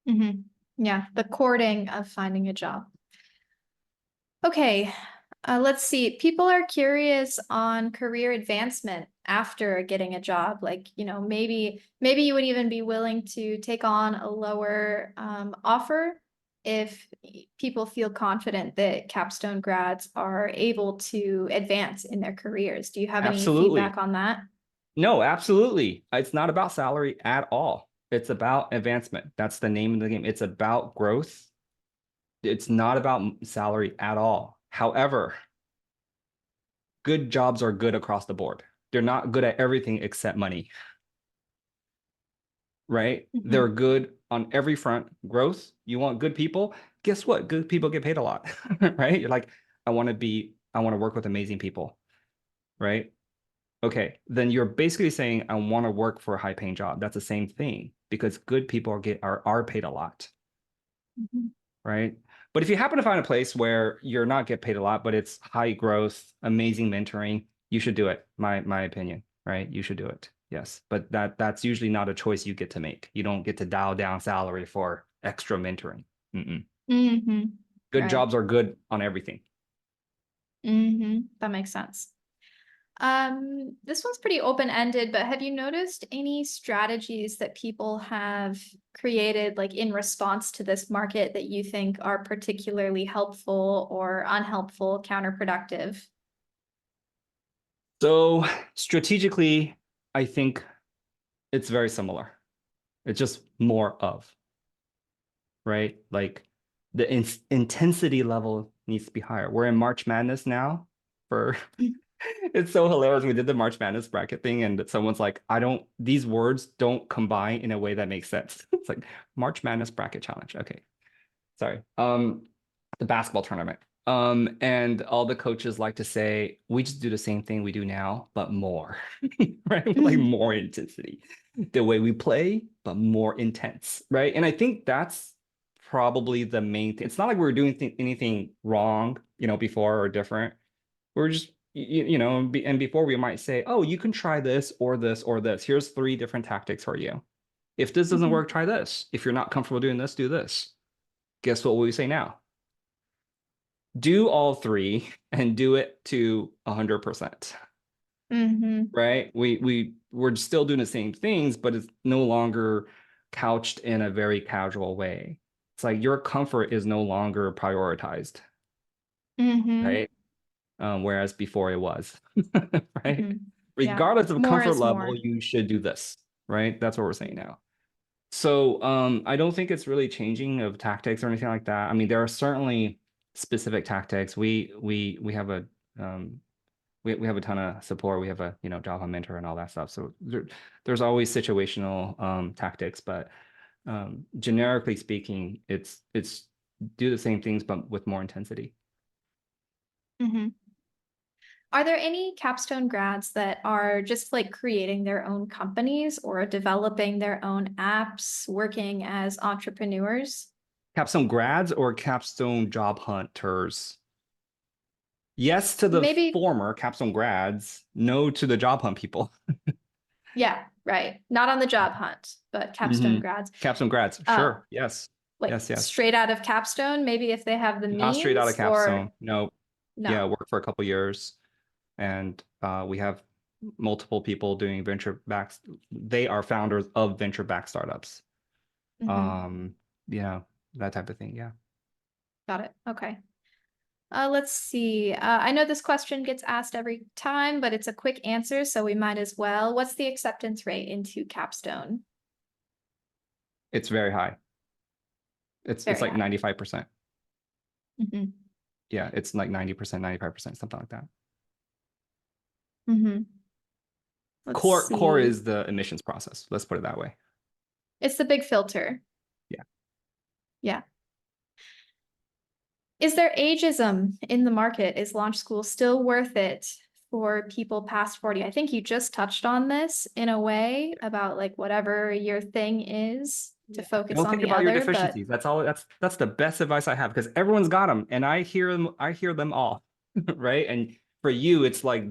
Mm-hmm. Yeah, the courting of finding a job. Okay, let's see. People are curious on career advancement after getting a job. Like, maybe you would even be willing to take on a lower offer if people feel confident that Capstone grads are able to advance in their careers. Do you have any Absolutely. feedback on that? No, absolutely. It's not about salary at all. It's about advancement. That's the name of the game. It's about growth. It's not about salary at all. However, good jobs are good across the board. They're not good at everything except money, right? Mm-hmm. They're good on every front. Growth, you want good people. Guess what? Good people get paid a lot, right? You're like, I want to work with amazing people, right? Okay, then you're basically saying I want to work for a high paying job. That's the same thing because good people are paid a lot, Mm-hmm. right? But if you happen to find a place where you're not get paid a lot, but it's high growth, amazing mentoring, you should do it. My opinion, right? You should do it. Yes, but that's usually not a choice you get to make. You don't get to dial down salary for extra mentoring. Mm-mm. Mm-hmm. Good Right. jobs are good on everything. Mm-hmm. That makes sense. This one's pretty open-ended, but have you noticed any strategies that people have created like in response to this market that you think are particularly helpful or unhelpful, counterproductive? So strategically, I think it's very similar. It's just more of, right? Like the intensity level needs to be higher. We're in March Madness now for it's so hilarious. We did the March Madness bracket thing, and someone's like, these words don't combine in a way that makes sense. It's like March Madness bracket challenge. Okay. Sorry. The basketball tournament. And all the coaches like to say, we just do the same thing we do now, but more, right? Like more intensity. The way we play, but more intense, right? And I think that's probably the main thing. It's not like we were doing anything wrong, before or different. We're just, and before we might say, oh, you can try this or this or this. Here's 3 different tactics for you. If this doesn't Mhm. work, try this. If you're not comfortable doing this, do this. Guess what we say now? Do all 3 and do it to 100%, Mhm. right? We're still doing the same things, but it's no longer couched in a very casual way. It's like your comfort is no longer prioritized, Mhm. right? Whereas before it was, right? Mhm. Yeah. Regardless of More comfort is level, more. you should do this, right? That's what we're saying now. So I don't think it's really changing of tactics or anything like that. I mean, there are certainly specific tactics. We have a we have a ton of support. We have a Java mentor and all that stuff. So there's always situational tactics, but generically speaking, it's do the same things but with more intensity. Mhm. Are there any capstone grads that are just like creating their own companies or developing their own apps, working as entrepreneurs? Capstone grads or capstone job hunters? Yes to the Maybe, former Capstone grads, no to the job hunt people. yeah, right. Not on the job hunt, but Capstone Hmm. grads. Capstone grads, Uh, sure. Yes. like Yes, yes. straight out of Capstone, maybe if they have the Not straight out of means or Capstone. No. Yeah, no. worked for a couple years. And we have multiple people doing venture backs. They are founders of venture back startups. Mhm. Um, yeah, that type of thing. Yeah. Got it. Okay. Let's see. I know this question gets asked every time, but it's a quick answer, so we might as well. What's the acceptance rate into Capstone? It's very high. It's Very like high. 95%. Hmm. Yeah, it's like 90%, 95%, something like that. Hmm. Let's Core see. is the admissions process. Let's put it that way. It's the big filter. Yeah. Yeah. Is there ageism in the market? Is launch school still worth it for people past 40? I think you just touched on this in a way about like whatever your thing is to focus Don't on think the about your other, but deficiencies. That's all. That's the best advice I have because everyone's got them, and I hear them. I hear them all, right? And for you, it's like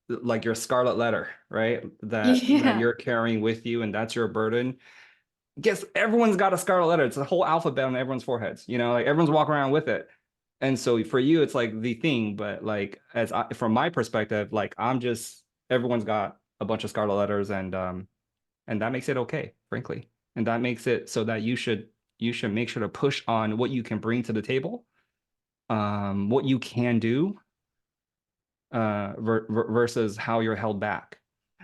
like your scarlet letter, right? That yeah. you're carrying with you, and that's your burden. Guess everyone's got a scarlet letter. It's a whole alphabet on everyone's foreheads. You know, like everyone's walking around with it. And so for you, it's like the thing. But like from my perspective, like I'm just everyone's got a bunch of scarlet letters, and that makes it okay, frankly. And that makes it so that you should make sure to push on what you can bring to the table, what you can do, versus how you're held back.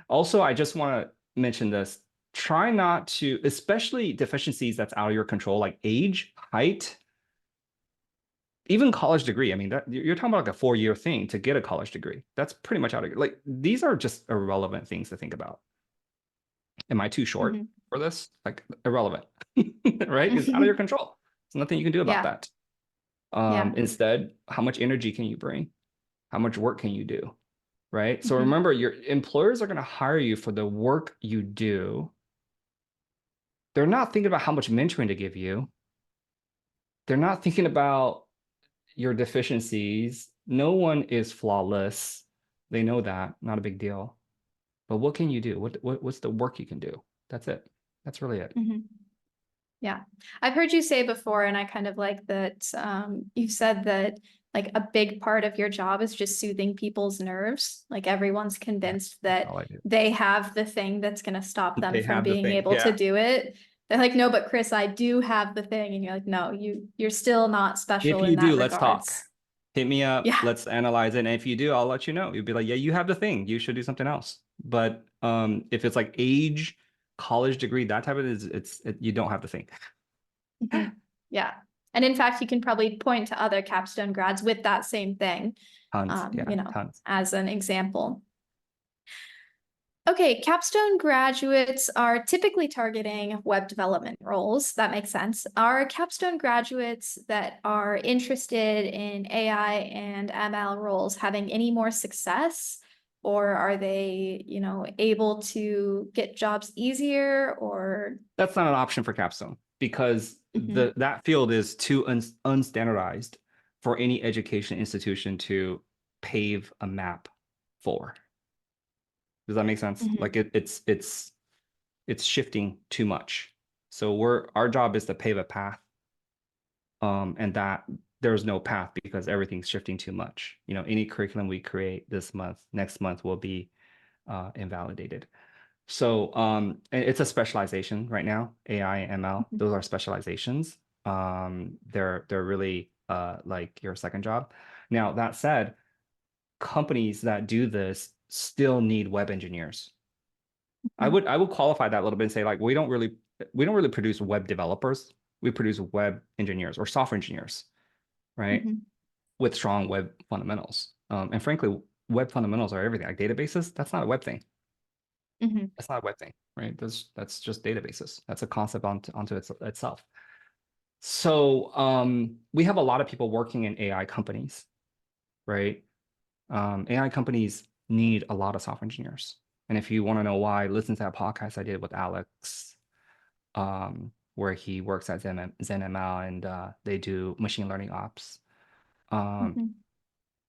Also, I just want to mention this. Try not to, especially deficiencies that's out of your control, like age, height, even college degree. I mean, that you're talking about like a 4-year thing to get a college degree. That's pretty much out of like these are just irrelevant things to think about. Am I too short Mhm. for this? Like irrelevant, right? It's out of your control. There's nothing you can do about Yeah. that. Yeah. Instead, how much energy can you bring? How much work can you do? Right? So Mhm. remember, your employers are going to hire you for the work you do. They're not thinking about how much mentoring to give you. They're not thinking about your deficiencies. No one is flawless. They know that, not a big deal. But what can you do? What's the work you can do? That's it. That's really it. Mhm. Yeah. I've heard you say before, and I kind of like that you said that like a big part of your job is just soothing people's nerves. Like everyone's Yeah, convinced that's that all I do. they have the thing that's going to stop them They from have the being thing. able to Yeah. do it. They're like, no, but Chris, I do have the thing. And you're like, no, you're still not If special you in do, that let's talk. regards. Hit me up. Yeah. Let's analyze it. And if you do, I'll let you know. You'll be like, yeah, you have the thing. You should do something else. But if it's like age, college degree, that type of you don't have the thing. Mhm. Yeah. And in fact, you can probably point to other capstone grads with that same thing, Tons. Yeah, tons. as an example. Okay, capstone graduates are typically targeting web development roles. That makes sense. Are capstone graduates that are interested in AI and ML roles having any more success? Or are they, able to get jobs easier or That's not an option for Capstone because Mhm. that field is too unstandardized for any education institution to pave a map for. Does that make sense? Like Mhm. it's shifting too much. So our job is to pave a path, and that there's no path because everything's shifting too much. Any curriculum we create this month, next month will be invalidated. So it's a specialization right now. AI and ML, Mhm. those are specializations. They're really like your second job. Now that said, companies that do this still need web engineers. I would qualify that a little bit and say like we don't really produce web developers. We produce web engineers or software engineers, right? Mhm. With strong web fundamentals. And frankly, web fundamentals are everything. Like databases, that's not a web thing. Mhm. That's not a web thing, right? That's just databases. That's a concept onto itself. So we have a lot of people working in AI companies, right? AI companies need a lot of software engineers. And if you want to know why, listen to that podcast I did with Alex, where he works at ZenML and they do machine learning ops. Um, Mhm.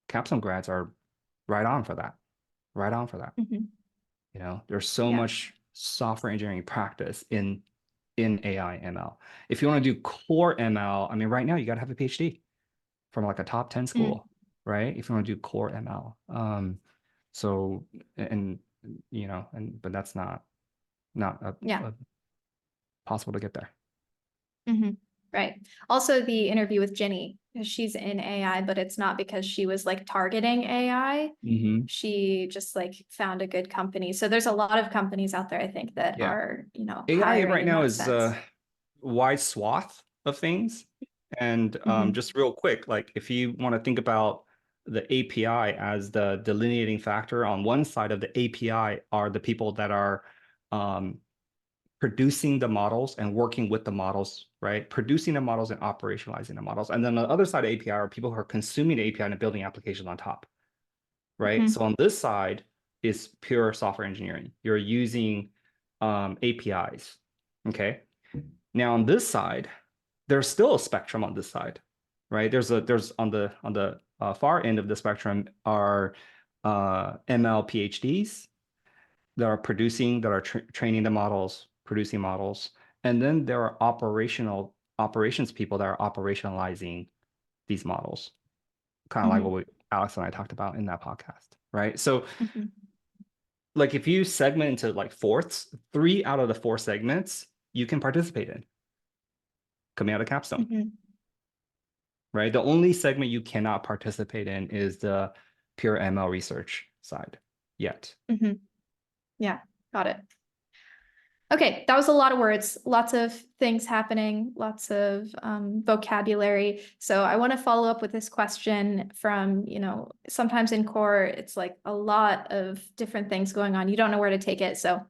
Capstone grads are right on for that. Right on for that. Mhm. You know, there's so Yeah. much software engineering practice in AI ML. If you want to do core ML, I mean, right now you got to have a PhD from like a top 10 Mm. school, right? If you want to do core ML. So and you know, but that's not Yeah. possible to get there. Hmm. Right. Also, the interview with Jenny, she's in AI, but it's not because she was like targeting AI. Hmm. She just like found a good company. So there's a lot of companies out there, I think, that Yeah. are, AI hiring right in now that is sense. a wide swath of things. And Hmm. just real quick, like if you want to think about the API as the delineating factor, on one side of the API are the people that are um, producing the models and working with the models, right? Producing the models and operationalizing the models. And then the other side of API are people who are consuming the API and building applications on top, right? So Hmm. on this side is pure software engineering. You're using APIs, okay? Now on this side, there's still a spectrum on this side, right? There's on the far end of the spectrum are ML PhDs that are producing, that are training the models, producing models, and then there are operations people that are operationalizing these models, kind of like Hmm. what Alex and I talked about in that podcast, right? So Hmm. like if you segment into like fourths, 3 out of the 4 segments you can participate in coming out of Capstone, Hmm. right? The only segment you cannot participate in is the pure ML research side yet. Hmm. Yeah, got it. Okay, that was a lot of words, lots of things happening, lots of vocabulary. So I want to follow up with this question from, sometimes in core, it's like a lot of different things going on. You don't know where to take it. So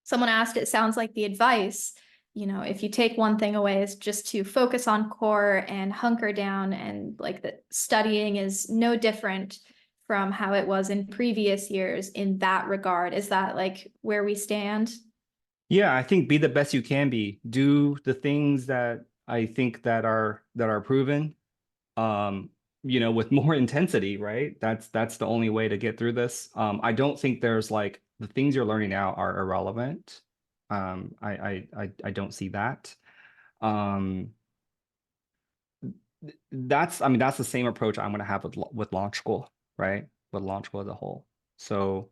someone asked, it sounds like the advice, if you take one thing away is just to focus on core and hunker down, and like the studying is no different from how it was in previous years in that regard. Is that like where we stand? Yeah, I think be the best you can be. Do the things that I think that are proven, um, with more intensity, right? That's the only way to get through this. I don't think there's like the things you're learning now are irrelevant. I don't see that. Um, I mean, that's the same approach I'm gonna have with launch school, right? With launch school as a whole. So,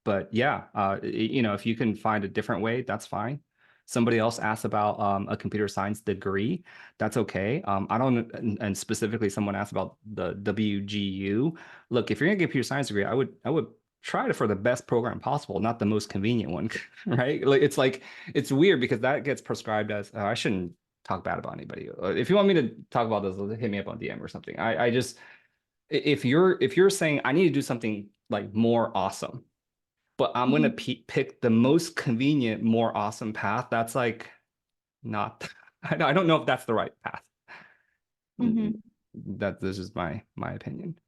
but yeah, if you can find a different way, that's fine. Somebody else asked about a computer science degree. That's okay. I don't, and specifically someone asked about the WGU. Look, if you're gonna get a computer science degree, I would try for the best program possible, not the most convenient one, right? Like it's weird because that gets prescribed as I shouldn't talk bad about anybody. If you want me to talk about this, hit me up on DM or something. I just if you're saying I need to do something like more awesome, but I'm gonna Mhm. pick the most convenient, more awesome path. That's like not. I don't know if that's the right path. Mhm. That this is my opinion.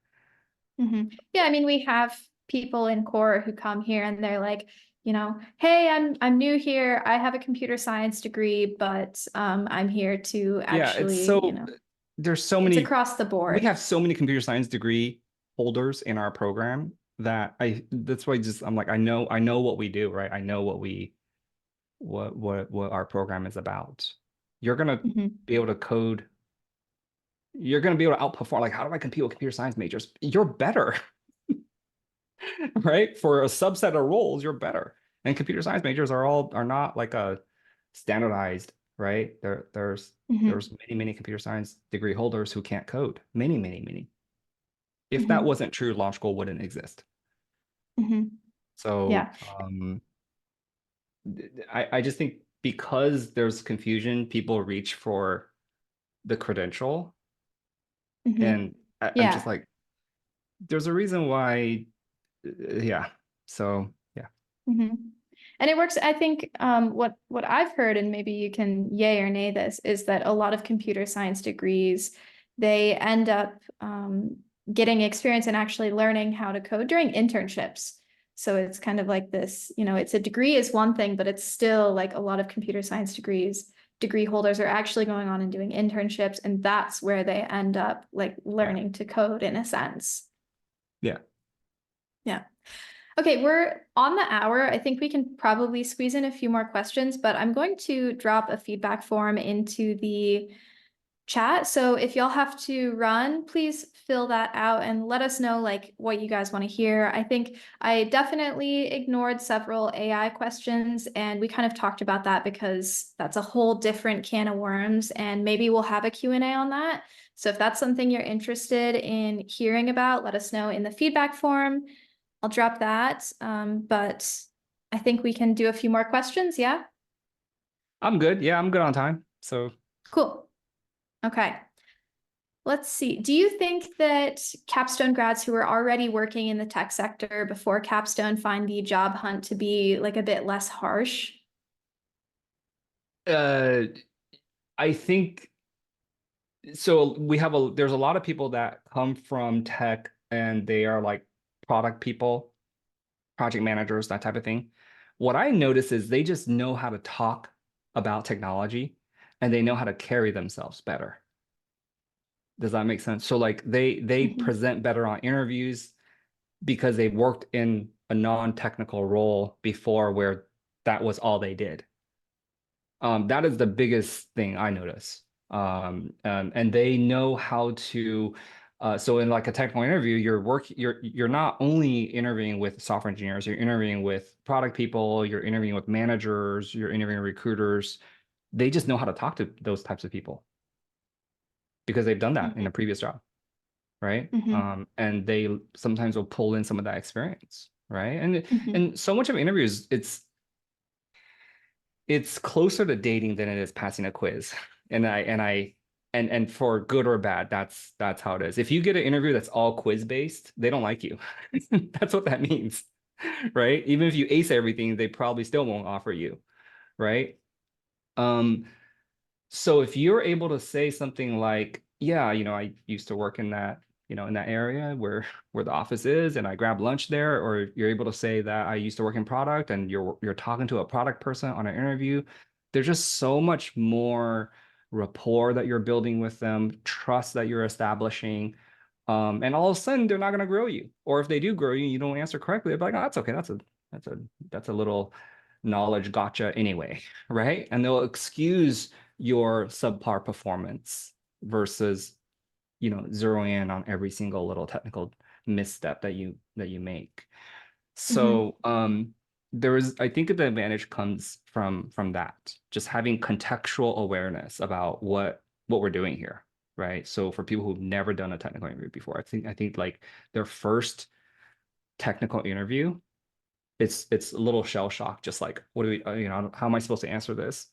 Mhm. Yeah, I mean, we have people in core who come here and they're like, hey, I'm new here. I have a computer science degree, but I'm here to Yeah, it's actually, so there's so it's many. across the We board. have so many computer science degree holders in our program that that's why I'm like I know what we do, right? I know what our program is about. You're gonna Mhm. be able to code. You're gonna be able to outperform. Like, how do I compete with computer science majors? You're better. Right? For a subset of roles, you're better. And computer science majors are not like a standardized, right? There's Mhm. many computer science degree holders who can't code. Many. If that Mhm. wasn't true, launch school wouldn't exist. Mhm. So Yeah. I just think because there's confusion, people reach for the credential. Mhm. And I'm just Yeah. like, there's a reason why, yeah. So yeah. Mhm. And it works. I think what I've heard, and maybe you can yay or nay this, is that a lot of computer science degrees, they end up getting experience and actually learning how to code during internships. So it's kind of like this, it's a degree is one thing, but it's still like a lot of computer science degrees. degree holders are actually going on and doing internships, and that's where they end up like learning to code in a sense. Yeah. Yeah. Okay, we're on the hour. I think we can probably squeeze in a few more questions, but I'm going to drop a feedback form into the chat. So if y'all have to run, please fill that out and let us know like what you guys want to hear. I think I definitely ignored several AI questions, and we kind of talked about that because that's a whole different can of worms, and maybe we'll have a Q&A on that. So if that's something you're interested in hearing about, let us know in the feedback form. I'll drop that. But I think we can do a few more questions. Yeah. I'm good. Yeah, I'm good on time. So Cool. Okay. Let's see. Do you think that Capstone grads who are already working in the tech sector before Capstone find the job hunt to be like a bit less harsh? I think so. There's a lot of people that come from tech and they are like product people, project managers, that type of thing. What I notice is they just know how to talk about technology and they know how to carry themselves better. Does that make sense? So like they Mhm. present better on interviews because they worked in a non-technical role before where that was all they did. That is the biggest thing I notice. And they know how to. So in like a technical interview, you're not only interviewing with software engineers, you're interviewing with product people, you're interviewing with managers, you're interviewing recruiters. They just know how to talk to those types of people because they've done that in a Mhm. previous job, right? Mhm. And they sometimes will pull in some of that experience, right? And Mhm. and so much of interviews, it's closer to dating than it is passing a quiz. And for good or bad, that's how it is. If you get an interview that's all quiz based, they don't like you. That's what that means, right? Even if you ace everything, they probably still won't offer you, right? Um, so if you're able to say something like, yeah, I used to work in that, in that area where the office is, and I grab lunch there, or you're able to say that I used to work in product and you're talking to a product person on an interview, there's just so much more rapport that you're building with them, trust that you're establishing. And all of a sudden they're not going to grow you. Or if they do grow you and you don't answer correctly, they're like, oh, that's okay. That's a little knowledge gotcha anyway, right? And they'll excuse your subpar performance versus zeroing in on every single little technical misstep that you make. Mhm. So I think the advantage comes from that, just having contextual awareness about what we're doing here, right? So for people who've never done a technical interview before, I think like their first technical interview, it's a little shell shock, just like, what do we, how am I supposed to answer this?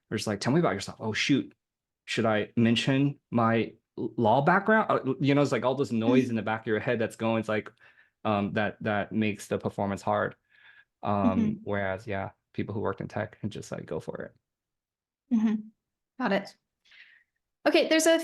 They're just like, tell me about yourself. Oh, shoot. Should I mention my law background? It's like all this noise in the back of your head that's going, it's like, that makes the performance hard. Mhm. Whereas, yeah, people who worked in tech can just like go for it. Mhm. Got it. Okay, there's a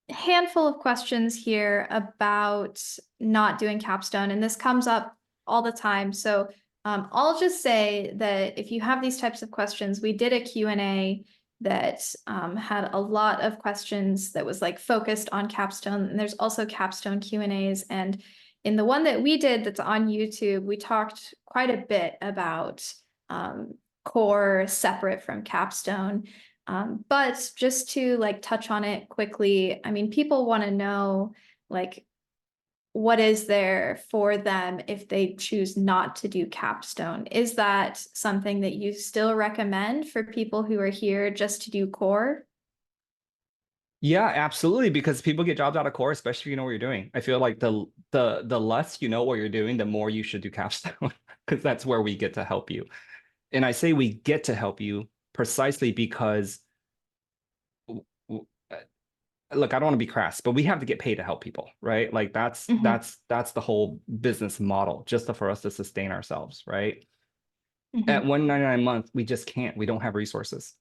handful of questions here about not doing capstone, and this comes up all the time. So I'll just say that if you have these types of questions, we did a Q&A that had a lot of questions that was like focused on capstone, and there's also capstone Q&As. And in the one that we did that's on YouTube, we talked quite a bit about core separate from capstone. But just to like touch on it quickly, I mean, people want to know like what is there for them if they choose not to do capstone? Is that something that you still recommend for people who are here just to do core? Yeah, absolutely. Because people get jobs out of core, especially if you know what you're doing. I feel like the less you know what you're doing, the more you should do capstone, because that's where we get to help you. And I say we get to help you precisely because look, I don't want to be crass, but we have to get paid to help people, right? Like that's Mhm. that's that's the whole business model, just for us to sustain ourselves, right? At Mhm. 199 a month, we just can't. We don't have resources,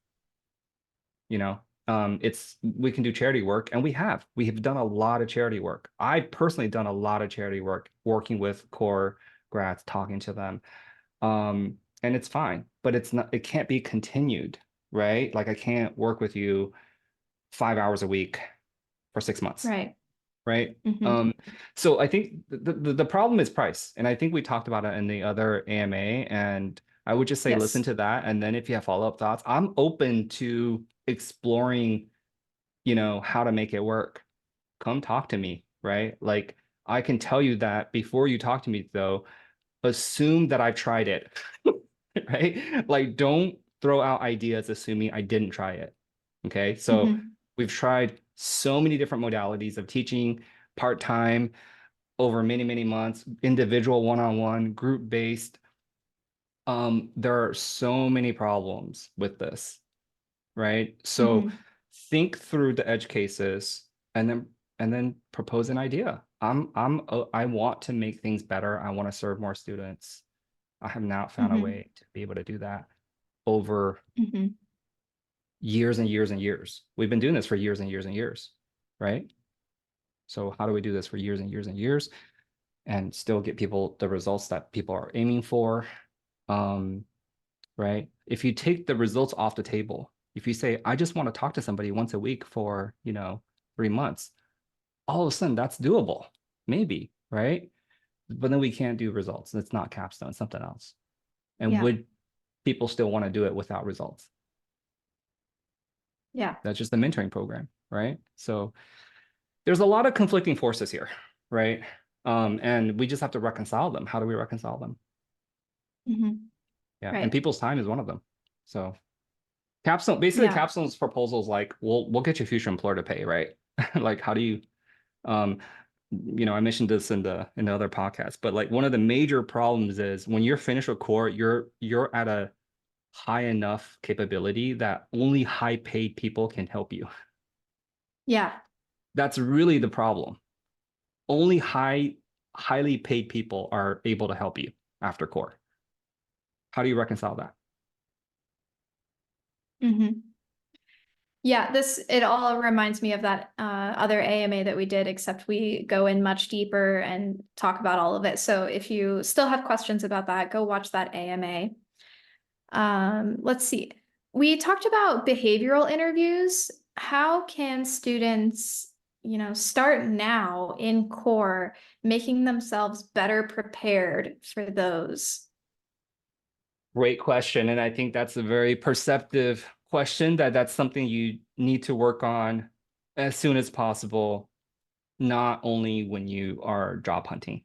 you know. We can do charity work, and we have done a lot of charity work. I've personally done a lot of charity work, working with core grads, talking to them. And it's fine, but it can't be continued, right? Like I can't work with you 5 hours a week for 6 months, Right. right? Hmm. So I think the problem is price. And I think we talked about it in the other AMA. And I would just say listen Yes. to that. And then if you have follow-up thoughts, I'm open to exploring, how to make it work. Come talk to me, right? Like I can tell you that before you talk to me, though, assume that I've tried it, right? Like don't throw out ideas assuming I didn't try it. Okay. So Hmm. we've tried so many different modalities of teaching part-time over many, many months, individual one-on-one, group-based. There are so many problems with this, right? So Hmm. think through the edge cases and then propose an idea. I want to make things better. I want to serve more students. I have not found a Hmm. way to be able to do that over Hmm. years and years and years. We've been doing this for years and years and years, right? So how do we do this for years and years and years and still get people the results that people are aiming for? Um, right? If you take the results off the table, if you say, I just want to talk to somebody once a week for, 3 months, all of a sudden that's doable, maybe, right? But then we can't do results. It's not Capstone, it's something else. And Yeah. would people still want to do it without results? Yeah. That's just the mentoring program, right? So there's a lot of conflicting forces here, right? And we just have to reconcile them. How do we reconcile them? Hmm. Yeah, and Right. people's time is one of them. So Capstone, basically Yeah. Capstone's proposal is like, we'll get your future employer to pay, right? Like, how do you, um, I mentioned this in the other podcast, but like one of the major problems is when you're finished with core, you're at a high enough capability that only high paid people can help you. Yeah. That's really the problem. Only highly paid people are able to help you after core. How do you reconcile that? Hmm. Yeah, it all reminds me of that other AMA that we did, except we go in much deeper and talk about all of it. So if you still have questions about that, go watch that AMA. Let's see. We talked about behavioral interviews. How can students, start now in core, making themselves better prepared for those? Great question. And I think that's a very perceptive question that's something you need to work on as soon as possible, not only when you are job hunting,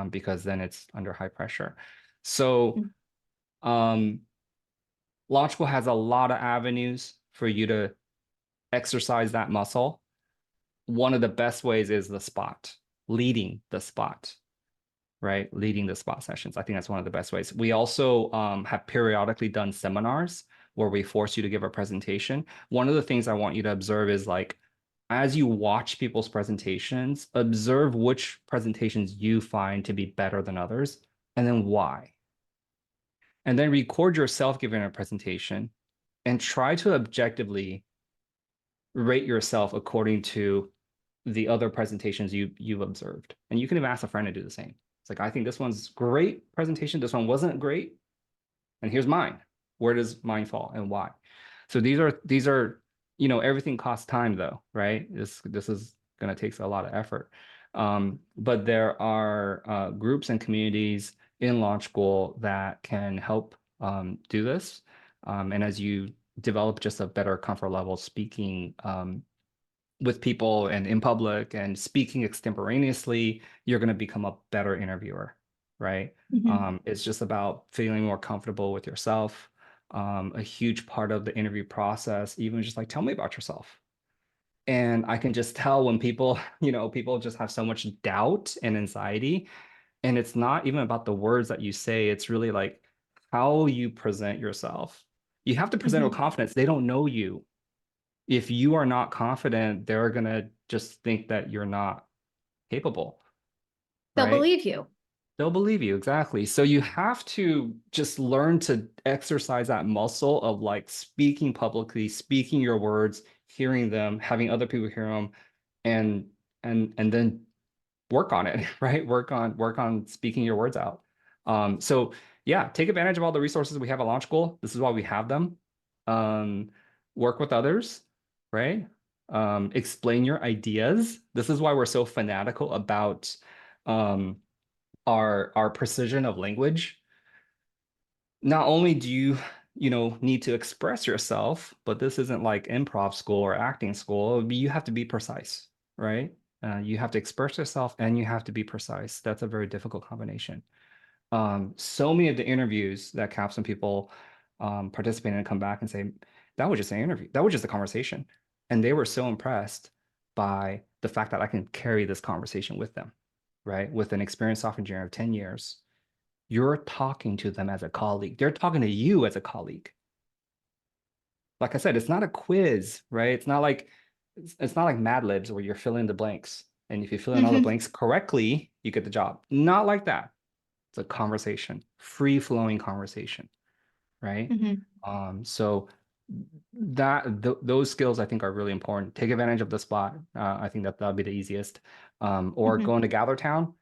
because then it's under high pressure. So um, launch school has a lot of avenues for you to exercise that muscle. One of the best ways is the spot, leading the spot, right? Leading the spot sessions. I think that's one of the best ways. We also have periodically done seminars where we force you to give a presentation. One of the things I want you to observe is like, as you watch people's presentations, observe which presentations you find to be better than others, and then why. And then record yourself giving a presentation and try to objectively rate yourself according to the other presentations you've observed. And you can even ask a friend to do the same. It's like, I think this one's great presentation. This one wasn't great. And here's mine. Where does mine fall and why? So these are, everything costs time though, right? This is going to take a lot of effort. But there are groups and communities in launch school that can help do this. And as you develop just a better comfort level speaking with people and in public and speaking extemporaneously, you're going to become a better interviewer, right? Mhm. It's just about feeling more comfortable with yourself. A huge part of the interview process, even just like, tell me about yourself. And I can just tell when people, people just have so much doubt and anxiety. And it's not even about the words that you say, it's really like how you present yourself. You have to present with Mhm. confidence. They don't know you. If you are not confident, they're gonna just think that you're not capable, They'll right? believe you. They'll believe you, exactly. So you have to just learn to exercise that muscle of like speaking publicly, speaking your words, hearing them, having other people hear them, and and then work on it, right? Work on speaking your words out. So yeah, take advantage of all the resources we have at Launch School. This is why we have them. um, work with others, right? Explain your ideas. This is why we're so fanatical about um, our precision of language. Not only do you, need to express yourself, but this isn't like improv school or acting school. You have to be precise, right? You have to express yourself and you have to be precise. That's a very difficult combination. So many of the interviews that Capstone people participate in come back and say, that was just an interview. That was just a conversation. And they were so impressed by the fact that I can carry this conversation with them, right? With an experienced software engineer of 10 years, you're talking to them as a colleague. They're talking to you as a colleague. Like I said, it's not a quiz, right? It's not like Mad Libs where you're filling the blanks. And if you fill in all the Hmm. blanks correctly, you get the job. Not like that. It's a conversation, free-flowing conversation, right? Hmm. So those skills I think are really important. Take advantage of the spot. I think that'll be the easiest. Or Hmm. going to Gather Town.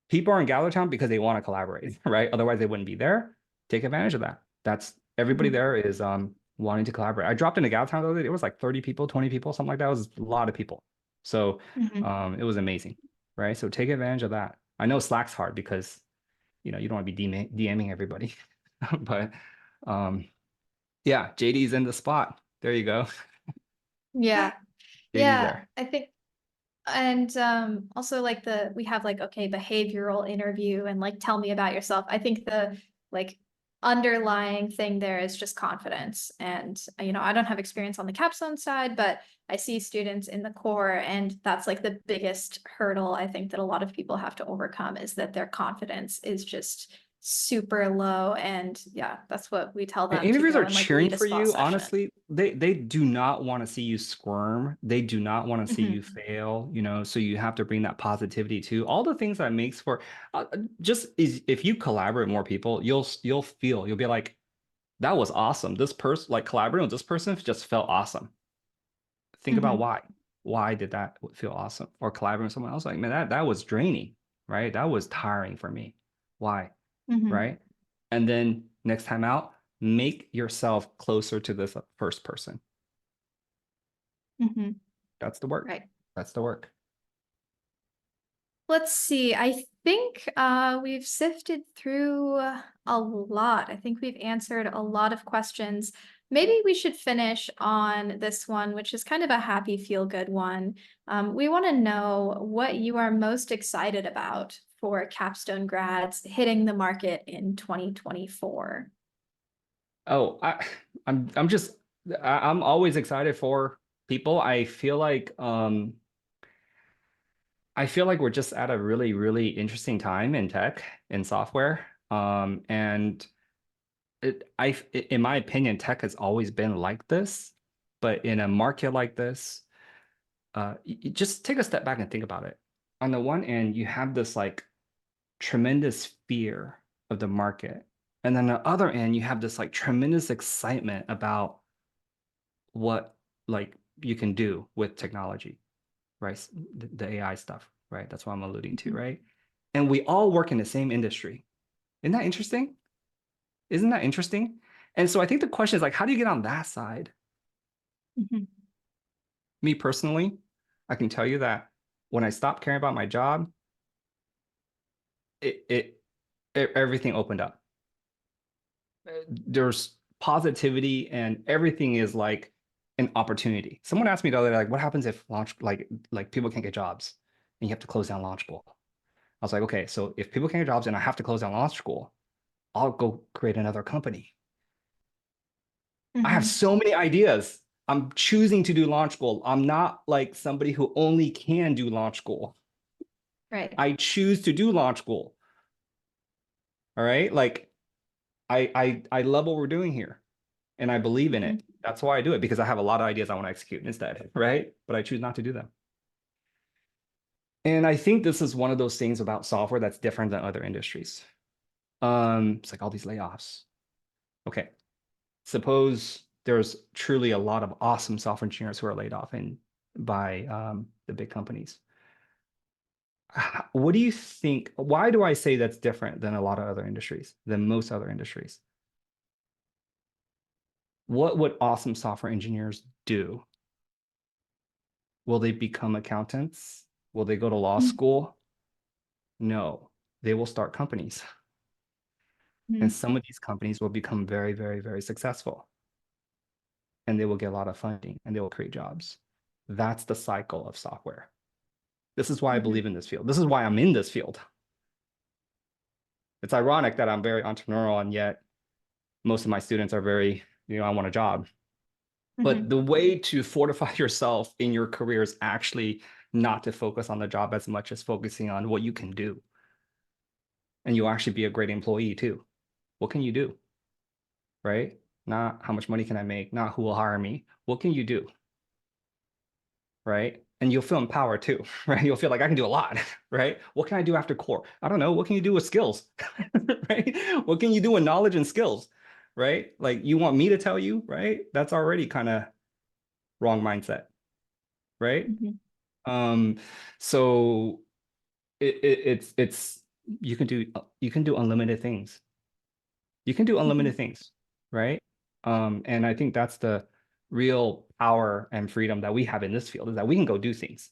People are in Gather Town because they want to collaborate, right? Otherwise, they wouldn't be there. Take advantage of that. That's everybody Hmm. there is wanting to collaborate. I dropped into Gather Town the other day. It was like 30 people, 20 people, something like that. It was a lot of people. So Hmm. it was amazing, right? So take advantage of that. I know Slack's hard because you don't want to be DMing everybody. But yeah, JD's in the spot. There you go. Yeah. JD's Yeah. there. I think, and also like we have like, okay, behavioral interview and like tell me about yourself. I think the like underlying thing there is just confidence. And I don't have experience on the capstone side, but I see students in the core, and that's like the biggest hurdle I think that a lot of people have to overcome, is that their confidence is just super low. And yeah, that's what we tell And them, to interviewers go are and like cheering lead a for spa you. session. Honestly, they do not want to see you squirm. They do not want to see you Hmm. fail, so you have to bring that positivity too. All the things that makes for just is if you collaborate with more people, you'll be like, that was awesome. This person, like collaborating with this person just felt awesome. Think about Hmm. why. Why did that feel awesome? Or collaborating with someone else, like, man, that was draining, right? That was tiring for me. Why? Hmm. Right? And then next time out, make yourself closer to this first person. Hmm. That's the work. Right. That's the work. Let's see. I think we've sifted through a lot. I think we've answered a lot of questions. Maybe we should finish on this one, which is kind of a happy, feel-good one. We want to know what you are most excited about for Capstone grads hitting the market in 2024. Oh, I'm always excited for people. I feel like we're just at a really, really interesting time in tech and software. And in my opinion, tech has always been like this, but in a market like this, just take a step back and think about it. On the one end, you have this like tremendous fear of the market, and then on the other end, you have this like tremendous excitement about what like you can do with technology, right? The AI stuff, right? That's what I'm alluding to, Mhm. right? And we all work in the same industry. Isn't that interesting? Isn't that interesting? And so I think the question is like, how do you get on that side? Mhm. Me personally, I can tell you that when I stopped caring about my job, it, it, everything opened up. There's positivity and everything is like an opportunity. Someone asked me the other day, like, what happens if launch like people can't get jobs and you have to close down launch school? I was like, okay, so if people can't get jobs and I have to close down launch school, I'll go create another company. I have Mhm. so many ideas. I'm choosing to do launch school. I'm not like somebody who only can do launch school. Right. I choose to do launch school. All right. Like I love what we're doing here and I believe in Mhm. it. That's why I do it, because I have a lot of ideas I want to execute instead, right? But I choose not to do them. And I think this is one of those things about software that's different than other industries. It's like all these layoffs. Okay. Suppose there's truly a lot of awesome software engineers who are laid off by the big companies. What do you think? Why do I say that's different than a lot of other industries, than most other industries? what would awesome software engineers do? Will they become accountants? Will they go to law school? No, they will start companies. And some of these companies will become very, very, very successful. And they will get a lot of funding and they will create jobs. That's the cycle of software. This is why I believe in this field. This is why I'm in this field. It's ironic that I'm very entrepreneurial and yet most of my students are very, I want a job. But the way to fortify yourself in your career is actually not to focus on the job as much as focusing on what you can do. And you'll actually be a great employee too. What can you do? Right? Not how much money can I make, not who will hire me. What can you do? Right? And you'll feel empowered too, right? You'll feel like I can do a lot, right? What can I do after core? I don't know. What can you do with skills, right? What can you do with knowledge and skills, right? Like you want me to tell you, right? That's already kind of wrong mindset, right? So it's you can do unlimited things. You can do unlimited things, right? And I think that's the real power and freedom that we have in this field is that we can go do things.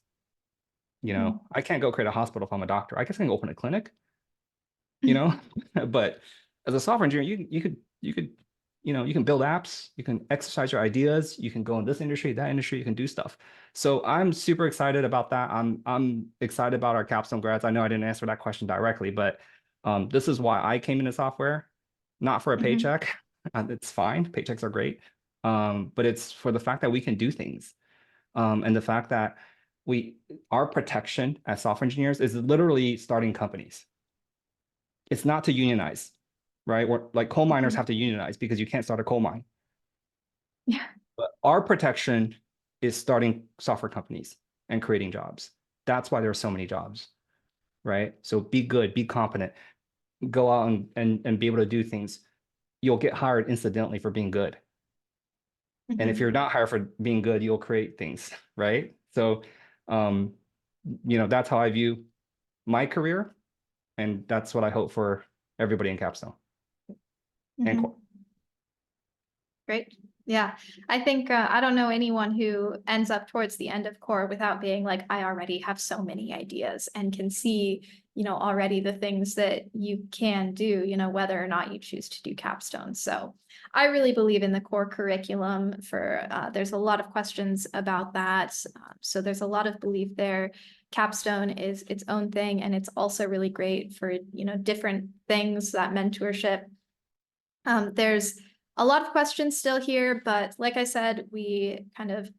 I can't go create a hospital if I'm a doctor. I guess I can open a clinic, but as a software engineer, you can build apps, you can exercise your ideas, you can go in this industry, that industry, you can do stuff. So I'm super excited about that. I'm excited about our Capstone grads. I know I didn't answer that question directly, but this is why I came into software, not for a paycheck. It's fine. Paychecks are great. But it's for the fact that we can do things. And the fact that our protection as software engineers is literally starting companies. It's not to unionize, right? Like coal miners have to unionize because you can't start a coal mine. Yeah. But our protection is starting software companies and creating jobs. That's why there are so many jobs, right? So be good, be competent, go out and be able to do things. You'll get hired incidentally for being good. And if you're not hired for being good, you'll create things, right? So, that's how I view my career. And that's what I hope for everybody in Capstone. And core. Great. Yeah, I think I don't know anyone who ends up towards the end of core without being like, I already have so many ideas and can see, already the things that you can do, whether or not you choose to do Capstone. So I really believe in the core curriculum there's a lot of questions about that. So there's a lot of belief there. Capstone is its own thing, and it's also really great for, different things, that mentorship. There's a lot of questions still here, but like I said, we kind of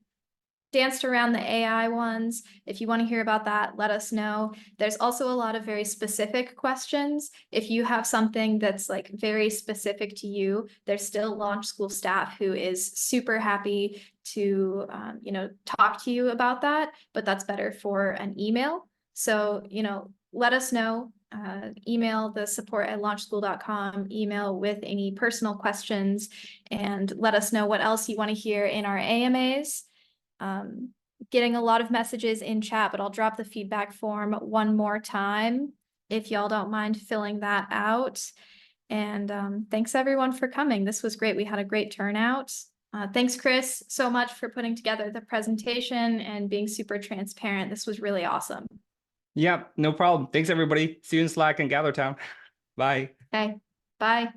danced around the AI ones. If you want to hear about that, let us know. There's also a lot of very specific questions. If you have something that's like very specific to you, there's still launch school staff who is super happy to, talk to you about that, but that's better for an email. So, let us know. Email the support@launchschool.com, email with any personal questions, and let us know what else you want to hear in our AMAs. Getting a lot of messages in chat, but I'll drop the feedback form one more time if y'all don't mind filling that out. And thanks everyone for coming. This was great. We had a great turnout. Thanks, Chris, so much for putting together the presentation and being super transparent. This was really awesome. Yeah, no problem. Thanks, everybody. See you in Slack and GatherTown. Bye. Okay, bye.